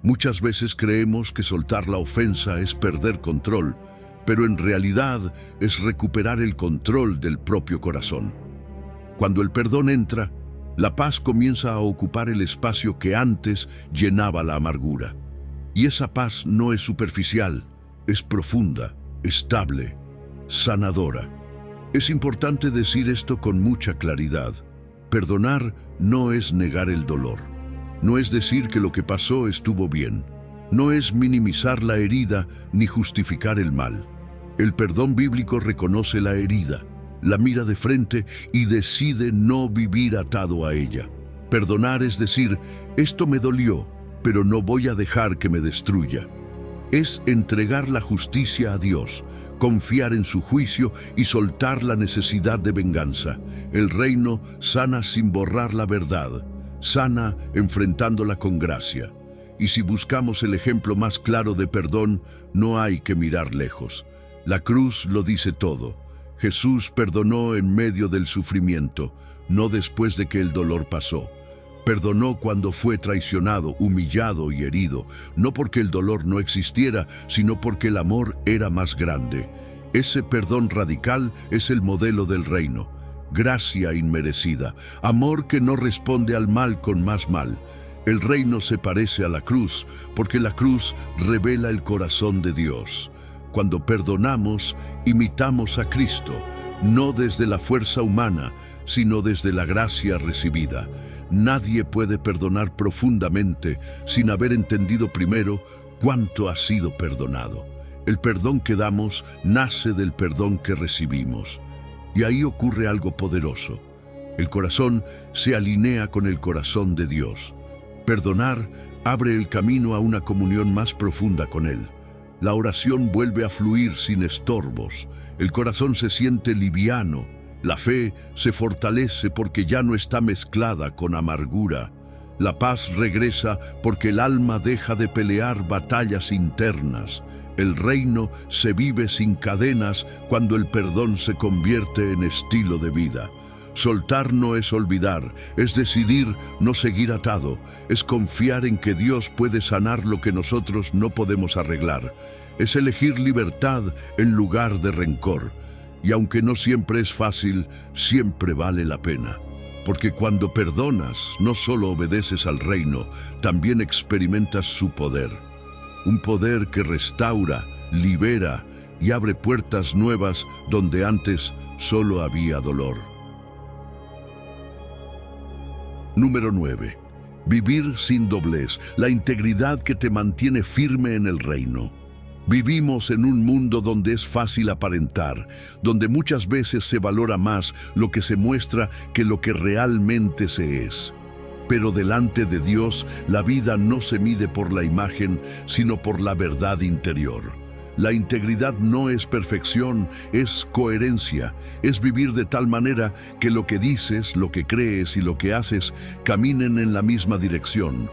Speaker 1: Muchas veces creemos que soltar la ofensa es perder control, pero en realidad es recuperar el control del propio corazón. Cuando el perdón entra, la paz comienza a ocupar el espacio que antes llenaba la amargura. Y esa paz no es superficial, es profunda, estable, sanadora. Es importante decir esto con mucha claridad. Perdonar no es negar el dolor. No es decir que lo que pasó estuvo bien. No es minimizar la herida ni justificar el mal. El perdón bíblico reconoce la herida, la mira de frente y decide no vivir atado a ella. Perdonar es decir, esto me dolió, pero no voy a dejar que me destruya. Es entregar la justicia a Dios, confiar en su juicio y soltar la necesidad de venganza. El reino sana sin borrar la verdad, sana enfrentándola con gracia. Y si buscamos el ejemplo más claro de perdón, no hay que mirar lejos. La cruz lo dice todo. Jesús perdonó en medio del sufrimiento, no después de que el dolor pasó. Perdonó cuando fue traicionado, humillado y herido, no porque el dolor no existiera, sino porque el amor era más grande. Ese perdón radical es el modelo del reino. Gracia inmerecida, amor que no responde al mal con más mal. El reino se parece a la cruz, porque la cruz revela el corazón de Dios. Cuando perdonamos, imitamos a Cristo, no desde la fuerza humana, sino desde la gracia recibida. Nadie puede perdonar profundamente sin haber entendido primero cuánto ha sido perdonado. El perdón que damos nace del perdón que recibimos. Y ahí ocurre algo poderoso. El corazón se alinea con el corazón de Dios. Perdonar abre el camino a una comunión más profunda con Él. La oración vuelve a fluir sin estorbos. El corazón se siente liviano. La fe se fortalece porque ya no está mezclada con amargura. La paz regresa porque el alma deja de pelear batallas internas. El reino se vive sin cadenas cuando el perdón se convierte en estilo de vida. Soltar no es olvidar, es decidir no seguir atado, es confiar en que Dios puede sanar lo que nosotros no podemos arreglar. Es elegir libertad en lugar de rencor. Y aunque no siempre es fácil, siempre vale la pena. Porque cuando perdonas, no solo obedeces al reino, también experimentas su poder. Un poder que restaura, libera y abre puertas nuevas donde antes solo había dolor. Número 9. Vivir sin doblez, la integridad que te mantiene firme en el reino. Vivimos en un mundo donde es fácil aparentar, donde muchas veces se valora más lo que se muestra que lo que realmente se es. Pero delante de Dios, la vida no se mide por la imagen, sino por la verdad interior. La integridad no es perfección, es coherencia, es vivir de tal manera que lo que dices, lo que crees y lo que haces caminen en la misma dirección.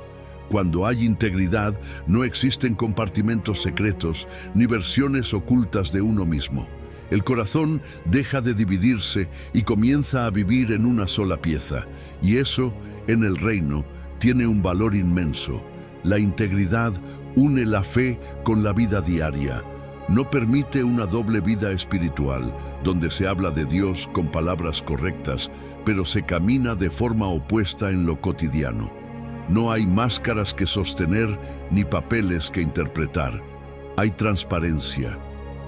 Speaker 1: Cuando hay integridad, no existen compartimentos secretos ni versiones ocultas de uno mismo. El corazón deja de dividirse y comienza a vivir en una sola pieza, y eso, en el reino, tiene un valor inmenso. La integridad une la fe con la vida diaria. No permite una doble vida espiritual, donde se habla de Dios con palabras correctas, pero se camina de forma opuesta en lo cotidiano. No hay máscaras que sostener ni papeles que interpretar. Hay transparencia,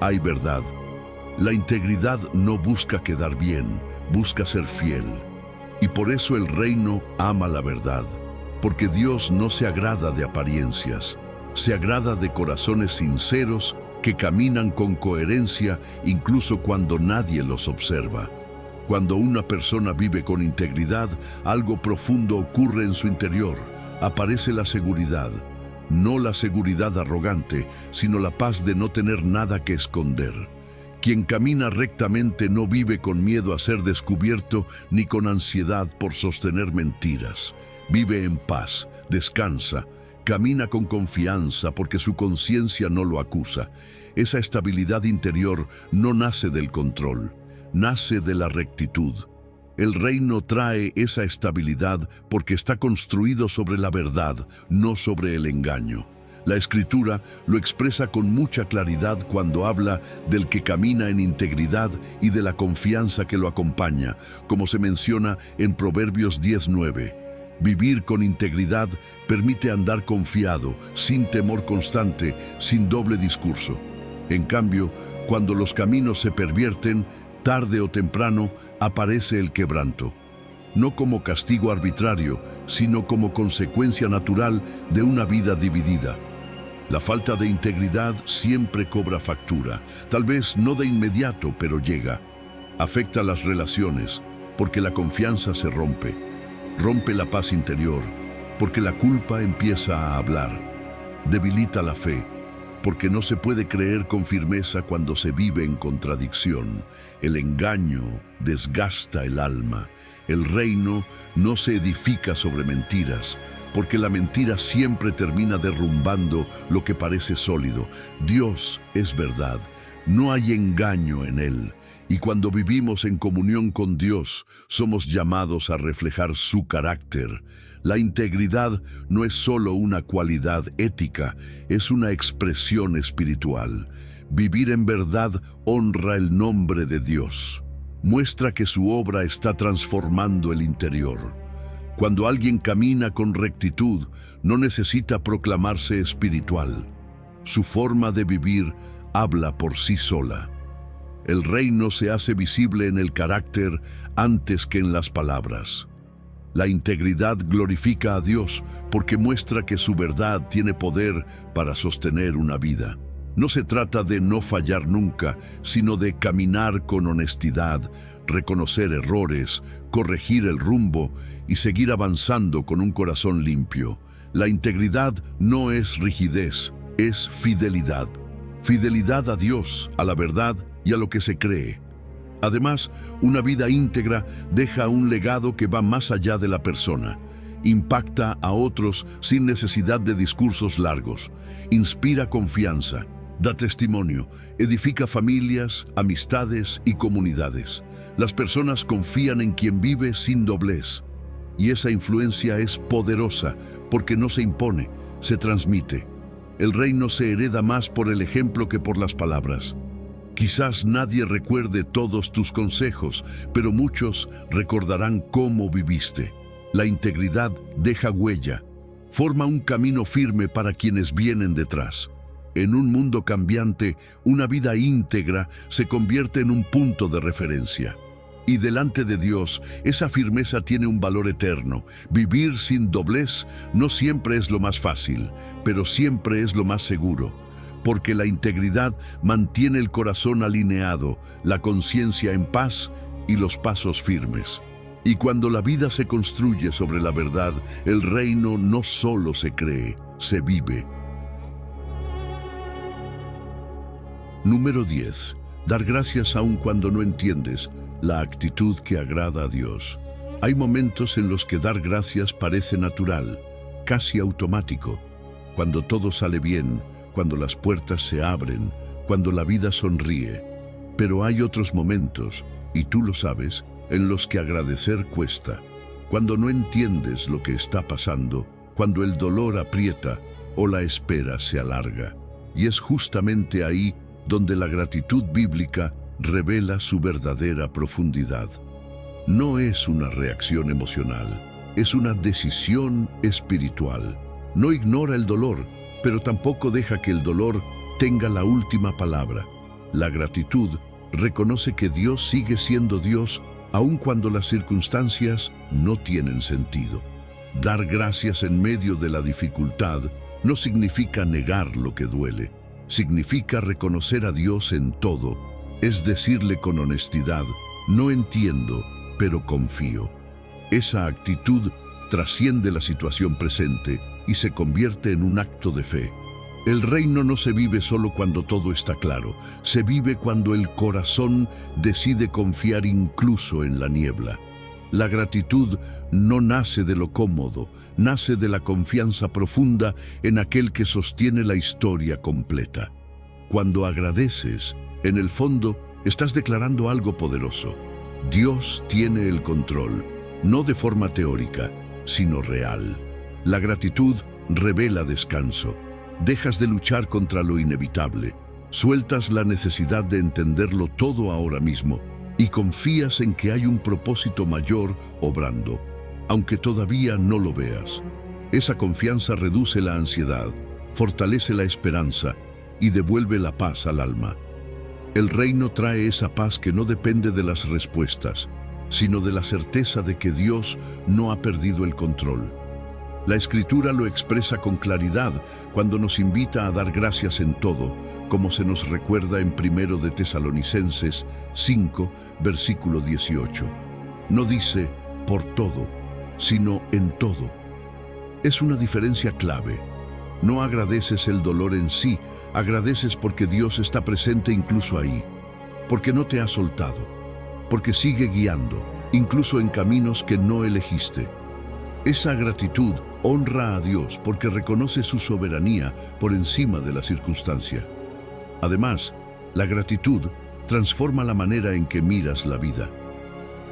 Speaker 1: hay verdad. La integridad no busca quedar bien, busca ser fiel. Y por eso el reino ama la verdad, porque Dios no se agrada de apariencias, se agrada de corazones sinceros que caminan con coherencia incluso cuando nadie los observa. Cuando una persona vive con integridad, algo profundo ocurre en su interior. Aparece la seguridad, no la seguridad arrogante, sino la paz de no tener nada que esconder. Quien camina rectamente no vive con miedo a ser descubierto ni con ansiedad por sostener mentiras. Vive en paz, descansa, camina con confianza porque su conciencia no lo acusa. Esa estabilidad interior no nace del control, nace de la rectitud. El reino trae esa estabilidad porque está construido sobre la verdad, no sobre el engaño. La Escritura lo expresa con mucha claridad cuando habla del que camina en integridad y de la confianza que lo acompaña, como se menciona en Proverbios 10:9. Vivir con integridad permite andar confiado, sin temor constante, sin doble discurso. En cambio, cuando los caminos se pervierten, tarde o temprano aparece el quebranto. No como castigo arbitrario, sino como consecuencia natural de una vida dividida. La falta de integridad siempre cobra factura, tal vez no de inmediato, pero llega. Afecta las relaciones, porque la confianza se rompe. Rompe la paz interior, porque la culpa empieza a hablar. Debilita la fe, porque no se puede creer con firmeza cuando se vive en contradicción. El engaño desgasta el alma. El reino no se edifica sobre mentiras, porque la mentira siempre termina derrumbando lo que parece sólido. Dios es verdad, no hay engaño en Él. Y cuando vivimos en comunión con Dios, somos llamados a reflejar su carácter. La integridad no es solo una cualidad ética, es una expresión espiritual. Vivir en verdad honra el nombre de Dios. Muestra que su obra está transformando el interior. Cuando alguien camina con rectitud, no necesita proclamarse espiritual. Su forma de vivir habla por sí sola. El reino se hace visible en el carácter antes que en las palabras. La integridad glorifica a Dios porque muestra que su verdad tiene poder para sostener una vida. No se trata de no fallar nunca, sino de caminar con honestidad, reconocer errores, corregir el rumbo y seguir avanzando con un corazón limpio. La integridad no es rigidez, es fidelidad. Fidelidad a Dios, a la verdad y a lo que se cree. Además, una vida íntegra deja un legado que va más allá de la persona. Impacta a otros sin necesidad de discursos largos. Inspira confianza, da testimonio, edifica familias, amistades y comunidades. Las personas confían en quien vive sin doblez. Y esa influencia es poderosa porque no se impone, se transmite. El reino se hereda más por el ejemplo que por las palabras. Quizás nadie recuerde todos tus consejos, pero muchos recordarán cómo viviste. La integridad deja huella, forma un camino firme para quienes vienen detrás. En un mundo cambiante, una vida íntegra se convierte en un punto de referencia. Y delante de Dios, esa firmeza tiene un valor eterno. Vivir sin doblez no siempre es lo más fácil, pero siempre es lo más seguro. Porque la integridad mantiene el corazón alineado, la conciencia en paz y los pasos firmes. Y cuando la vida se construye sobre la verdad, el reino no solo se cree, se vive. Número 10. Dar gracias aun cuando no entiendes, la actitud que agrada a Dios. Hay momentos en los que dar gracias parece natural. casi automático. Cuando todo sale bien, cuando las puertas se abren, cuando la vida sonríe. Pero hay otros momentos, y tú lo sabes, en los que agradecer cuesta. Cuando no entiendes lo que está pasando, cuando el dolor aprieta o la espera se alarga. Y es justamente ahí donde la gratitud bíblica revela su verdadera profundidad. No es una reacción emocional, es una decisión espiritual. No ignora el dolor, pero tampoco deja que el dolor tenga la última palabra. La gratitud reconoce que Dios sigue siendo Dios aun cuando las circunstancias no tienen sentido. Dar gracias en medio de la dificultad no significa negar lo que duele. Significa reconocer a Dios en todo, es decirle con honestidad, no entiendo, pero confío. Esa actitud trasciende la situación presente y se convierte en un acto de fe. El reino no se vive solo cuando todo está claro, se vive cuando el corazón decide confiar incluso en la niebla. La gratitud no nace de lo cómodo, nace de la confianza profunda en aquel que sostiene la historia completa. Cuando agradeces, en el fondo, estás declarando algo poderoso. Dios tiene el control, no de forma teórica, sino real. La gratitud revela descanso. Dejas de luchar contra lo inevitable, sueltas la necesidad de entenderlo todo ahora mismo y confías en que hay un propósito mayor obrando, aunque todavía no lo veas. Esa confianza reduce la ansiedad, fortalece la esperanza y devuelve la paz al alma. El reino trae esa paz que no depende de las respuestas, sino de la certeza de que Dios no ha perdido el control. La Escritura lo expresa con claridad cuando nos invita a dar gracias en todo, como se nos recuerda en 1 de Tesalonicenses 5, versículo 18. No dice por todo, sino en todo. Es una diferencia clave. No agradeces el dolor en sí, agradeces porque Dios está presente incluso ahí, porque no te ha soltado, porque sigue guiando, incluso en caminos que no elegiste. Esa gratitud honra a Dios porque reconoce su soberanía por encima de la circunstancia. Además, la gratitud transforma la manera en que miras la vida.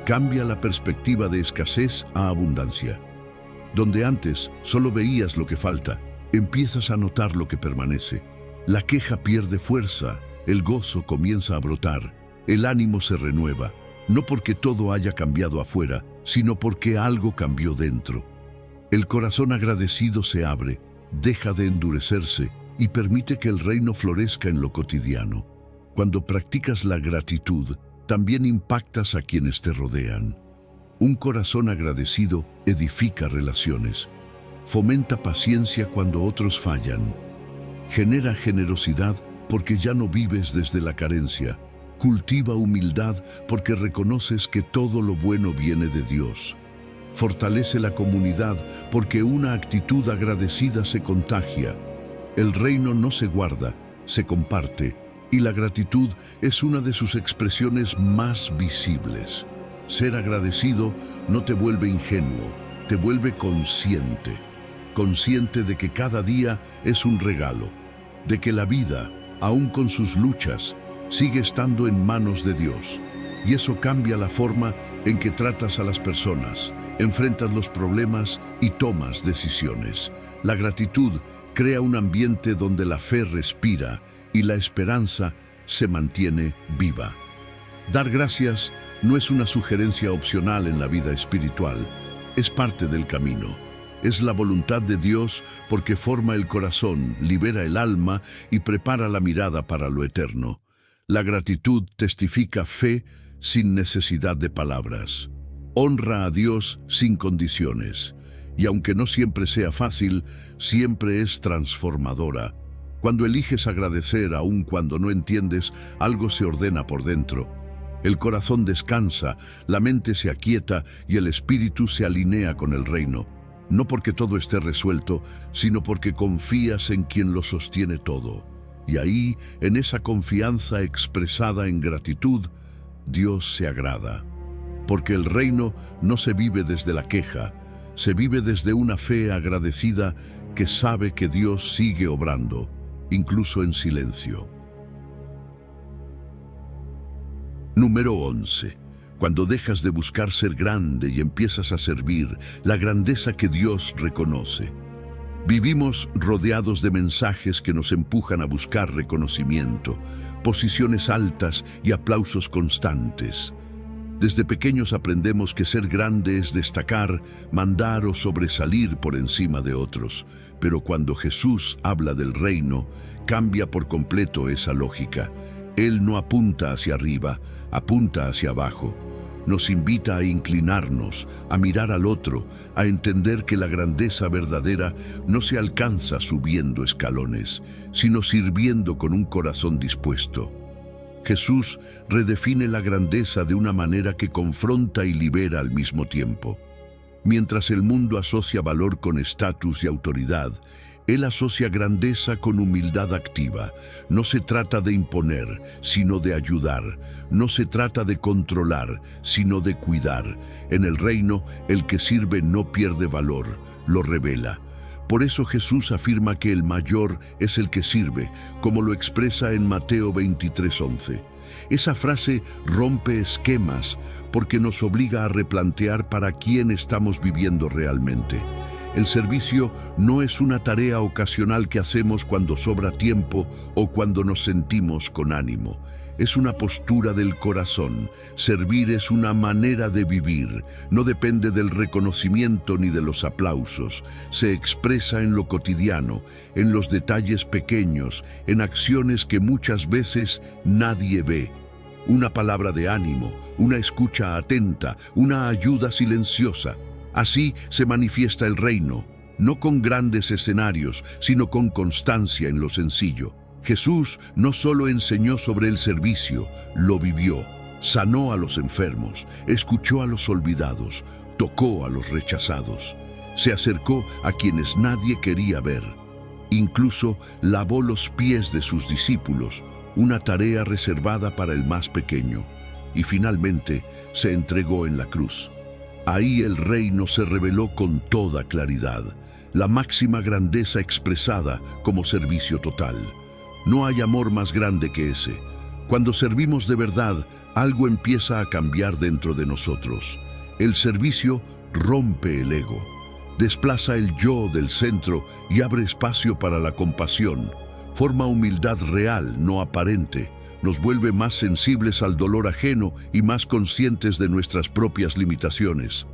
Speaker 1: Cambia la perspectiva de escasez a abundancia. Donde antes solo veías lo que falta, empiezas a notar lo que permanece. La queja pierde fuerza, el gozo comienza a brotar, el ánimo se renueva, no porque todo haya cambiado afuera, sino porque algo cambió dentro. El corazón agradecido se abre, deja de endurecerse y permite que el reino florezca en lo cotidiano. Cuando practicas la gratitud, también impactas a quienes te rodean. Un corazón agradecido edifica relaciones, fomenta paciencia cuando otros fallan, genera generosidad porque ya no vives desde la carencia, cultiva humildad porque reconoces que todo lo bueno viene de Dios. Fortalece la comunidad porque una actitud agradecida se contagia. El reino no se guarda, se comparte, y la gratitud es una de sus expresiones más visibles. Ser agradecido no te vuelve ingenuo, te vuelve consciente. Consciente de que cada día es un regalo, de que la vida, aun con sus luchas, sigue estando en manos de Dios. Y eso cambia la forma en que tratas a las personas, enfrentas los problemas y tomas decisiones. La gratitud crea un ambiente donde la fe respira y la esperanza se mantiene viva. Dar gracias no es una sugerencia opcional en la vida espiritual, es parte del camino. Es la voluntad de Dios porque forma el corazón, libera el alma y prepara la mirada para lo eterno. La gratitud testifica fe sin necesidad de palabras. Honra a Dios sin condiciones. Y aunque no siempre sea fácil, siempre es transformadora. Cuando eliges agradecer, aun cuando no entiendes, algo se ordena por dentro. El corazón descansa, la mente se aquieta y el espíritu se alinea con el reino. No porque todo esté resuelto, sino porque confías en quien lo sostiene todo. Y ahí, en esa confianza expresada en gratitud, Dios se agrada. Porque el reino no se vive desde la queja, Se vive desde una fe agradecida que sabe que Dios sigue obrando, incluso en silencio. Número 11. Cuando dejas de buscar ser grande y empiezas a servir la grandeza que Dios reconoce. Vivimos rodeados de mensajes que nos empujan a buscar reconocimiento, posiciones altas y aplausos constantes. Desde pequeños aprendemos que ser grande es destacar, mandar o sobresalir por encima de otros. Pero cuando Jesús habla del reino, cambia por completo esa lógica. Él no apunta hacia arriba, apunta hacia abajo. Nos invita a inclinarnos, a mirar al otro, a entender que la grandeza verdadera no se alcanza subiendo escalones, sino sirviendo con un corazón dispuesto. Jesús redefine la grandeza de una manera que confronta y libera al mismo tiempo. Mientras el mundo asocia valor con estatus y autoridad, Él asocia grandeza con humildad activa. No se trata de imponer, sino de ayudar. No se trata de controlar, sino de cuidar. En el reino, el que sirve no pierde valor, lo revela. Por eso Jesús afirma que el mayor es el que sirve, como lo expresa en Mateo 23:11. Esa frase rompe esquemas porque nos obliga a replantear para quién estamos viviendo realmente. El servicio no es una tarea ocasional que hacemos cuando sobra tiempo o cuando nos sentimos con ánimo. Es una postura del corazón. Servir es una manera de vivir. No depende del reconocimiento ni de los aplausos. Se expresa en lo cotidiano, en los detalles pequeños, en acciones que muchas veces nadie ve. Una palabra de ánimo, una escucha atenta, una ayuda silenciosa. Así se manifiesta el reino, no con grandes escenarios, sino con constancia en lo sencillo. Jesús no solo enseñó sobre el servicio, lo vivió. Sanó a los enfermos, escuchó a los olvidados, tocó a los rechazados. Se acercó a quienes nadie quería ver. Incluso lavó los pies de sus discípulos, una tarea reservada para el más pequeño. Y finalmente se entregó en la cruz. Ahí el reino se reveló con toda claridad, la máxima grandeza expresada como servicio total. No hay amor más grande que ese. Cuando servimos de verdad, algo empieza a cambiar dentro de nosotros. El servicio rompe el ego, desplaza el yo del centro y abre espacio para la compasión. Forma humildad real, no aparente. Nos vuelve más sensibles al dolor ajeno y más conscientes de nuestras propias limitaciones.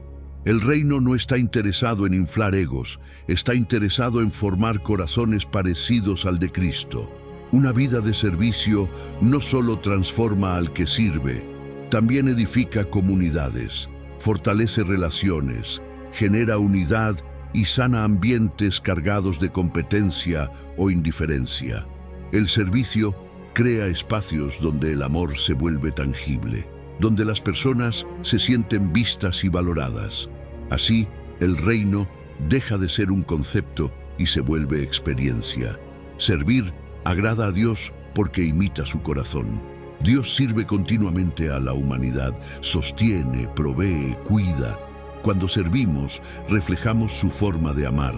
Speaker 1: El reino no está interesado en inflar egos, está interesado en formar corazones parecidos al de Cristo. Una vida de servicio no solo transforma al que sirve, también edifica comunidades, fortalece relaciones, genera unidad y sana ambientes cargados de competencia o indiferencia. El servicio crea espacios donde el amor se vuelve tangible, donde las personas se sienten vistas y valoradas. Así, el reino deja de ser un concepto y se vuelve experiencia. Servir agrada a Dios porque imita su corazón. Dios sirve continuamente a la humanidad, sostiene, provee, cuida. Cuando servimos, reflejamos su forma de amar.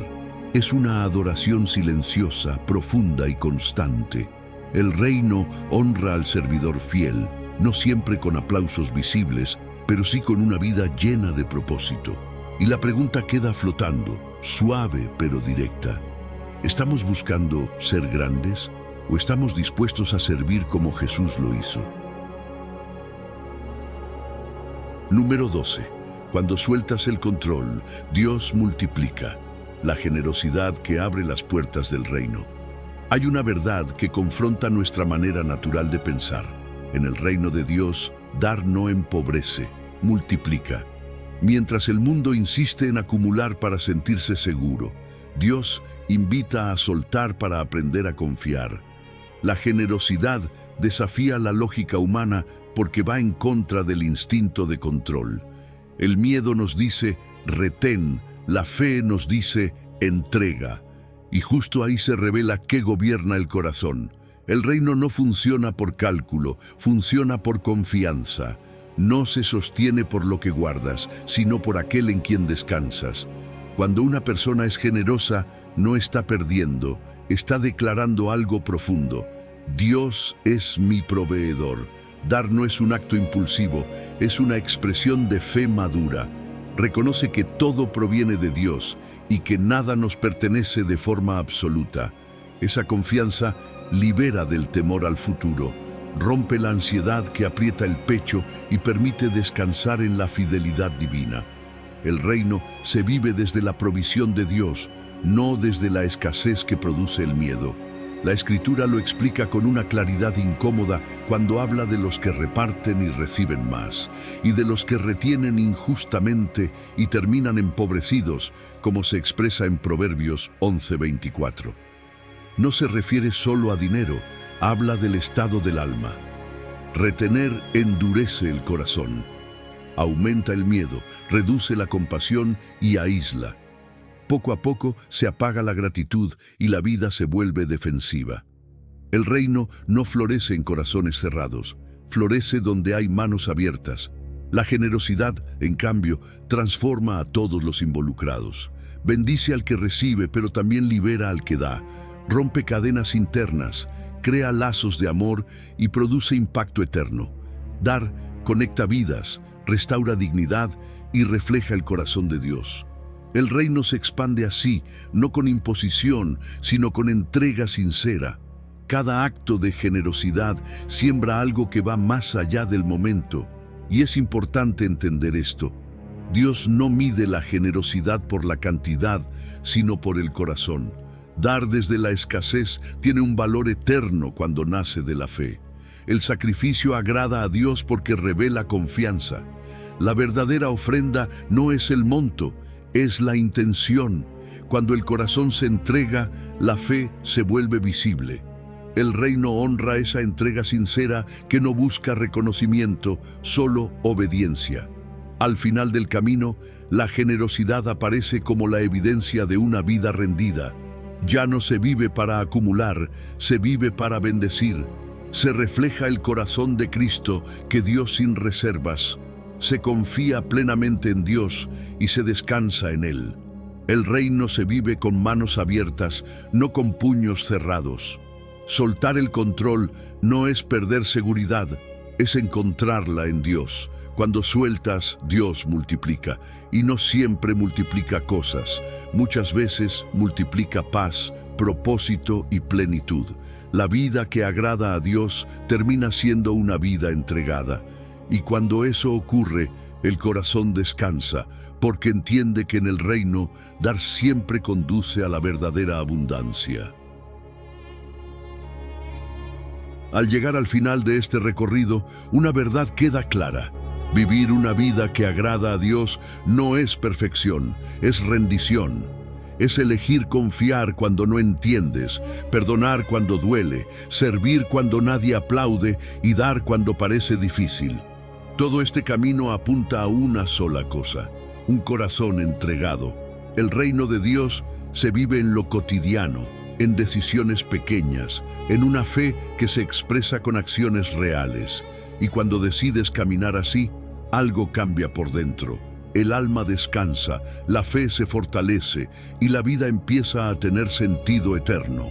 Speaker 1: Es una adoración silenciosa, profunda y constante. El reino honra al servidor fiel, no siempre con aplausos visibles, pero sí con una vida llena de propósito. Y la pregunta queda flotando, suave pero directa. ¿Estamos buscando ser grandes o estamos dispuestos a servir como Jesús lo hizo? Número 12. Cuando sueltas el control, Dios multiplica la generosidad que abre las puertas del reino. Hay una verdad que confronta nuestra manera natural de pensar. En el reino de Dios, dar no empobrece, multiplica. Mientras el mundo insiste en acumular para sentirse seguro, Dios invita a soltar para aprender a confiar. La generosidad desafía la lógica humana porque va en contra del instinto de control. El miedo nos dice, retén, la fe nos dice, entrega. Y justo ahí se revela qué gobierna el corazón. El reino no funciona por cálculo, funciona por confianza. No se sostiene por lo que guardas, sino por aquel en quien descansas. Cuando una persona es generosa, no está perdiendo, está declarando algo profundo. Dios es mi proveedor. Dar no es un acto impulsivo, es una expresión de fe madura. Reconoce que todo proviene de Dios y que nada nos pertenece de forma absoluta. Esa confianza libera del temor al futuro, rompe la ansiedad que aprieta el pecho y permite descansar en la fidelidad divina. El reino se vive desde la provisión de Dios, no desde la escasez que produce el miedo. La Escritura lo explica con una claridad incómoda cuando habla de los que reparten y reciben más, y de los que retienen injustamente y terminan empobrecidos, como se expresa en Proverbios 11:24. No se refiere solo a dinero, habla del estado del alma. Retener endurece el corazón, aumenta el miedo, reduce la compasión y aísla. Poco a poco se apaga la gratitud y la vida se vuelve defensiva. El reino no florece en corazones cerrados, florece donde hay manos abiertas. La generosidad, en cambio, transforma a todos los involucrados. Bendice al que recibe, pero también libera al que da. Rompe cadenas internas, crea lazos de amor y produce impacto eterno. Dar conecta vidas, restaura dignidad y refleja el corazón de Dios. El reino se expande así, no con imposición, sino con entrega sincera. Cada acto de generosidad siembra algo que va más allá del momento. Y es importante entender esto. Dios no mide la generosidad por la cantidad, sino por el corazón. Dar desde la escasez tiene un valor eterno cuando nace de la fe. El sacrificio agrada a Dios porque revela confianza. La verdadera ofrenda no es el monto, es la intención. Cuando el corazón se entrega, la fe se vuelve visible. El reino honra esa entrega sincera que no busca reconocimiento, solo obediencia. Al final del camino, la generosidad aparece como la evidencia de una vida rendida. Ya no se vive para acumular, se vive para bendecir. Se refleja el corazón de Cristo que dio sin reservas. Se confía plenamente en Dios y se descansa en Él. El reino se vive con manos abiertas, no con puños cerrados. Soltar el control no es perder seguridad, es encontrarla en Dios. Cuando sueltas, Dios multiplica, y no siempre multiplica cosas. Muchas veces multiplica paz, propósito y plenitud. La vida que agrada a Dios termina siendo una vida entregada. Y cuando eso ocurre, el corazón descansa, porque entiende que en el reino dar siempre conduce a la verdadera abundancia. Al llegar al final de este recorrido, una verdad queda clara. Vivir una vida que agrada a Dios no es perfección, es rendición. Es elegir confiar cuando no entiendes, perdonar cuando duele, servir cuando nadie aplaude y dar cuando parece difícil. Todo este camino apunta a una sola cosa, un corazón entregado. El reino de Dios se vive en lo cotidiano, en decisiones pequeñas, en una fe que se expresa con acciones reales. Y cuando decides caminar así, algo cambia por dentro. El alma descansa, la fe se fortalece y la vida empieza a tener sentido eterno.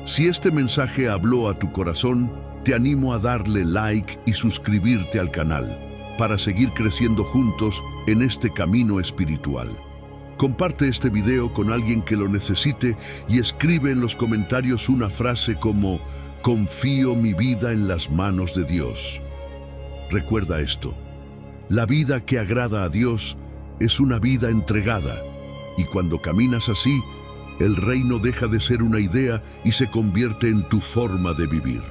Speaker 1: Si este mensaje habló a tu corazón, te animo a darle like y suscribirte al canal para seguir creciendo juntos en este camino espiritual. Comparte este video con alguien que lo necesite y escribe en los comentarios una frase como "Confío mi vida en las manos de Dios". Recuerda esto, la vida que agrada a Dios es una vida entregada, y cuando caminas así, el reino deja de ser una idea y se convierte en tu forma de vivir.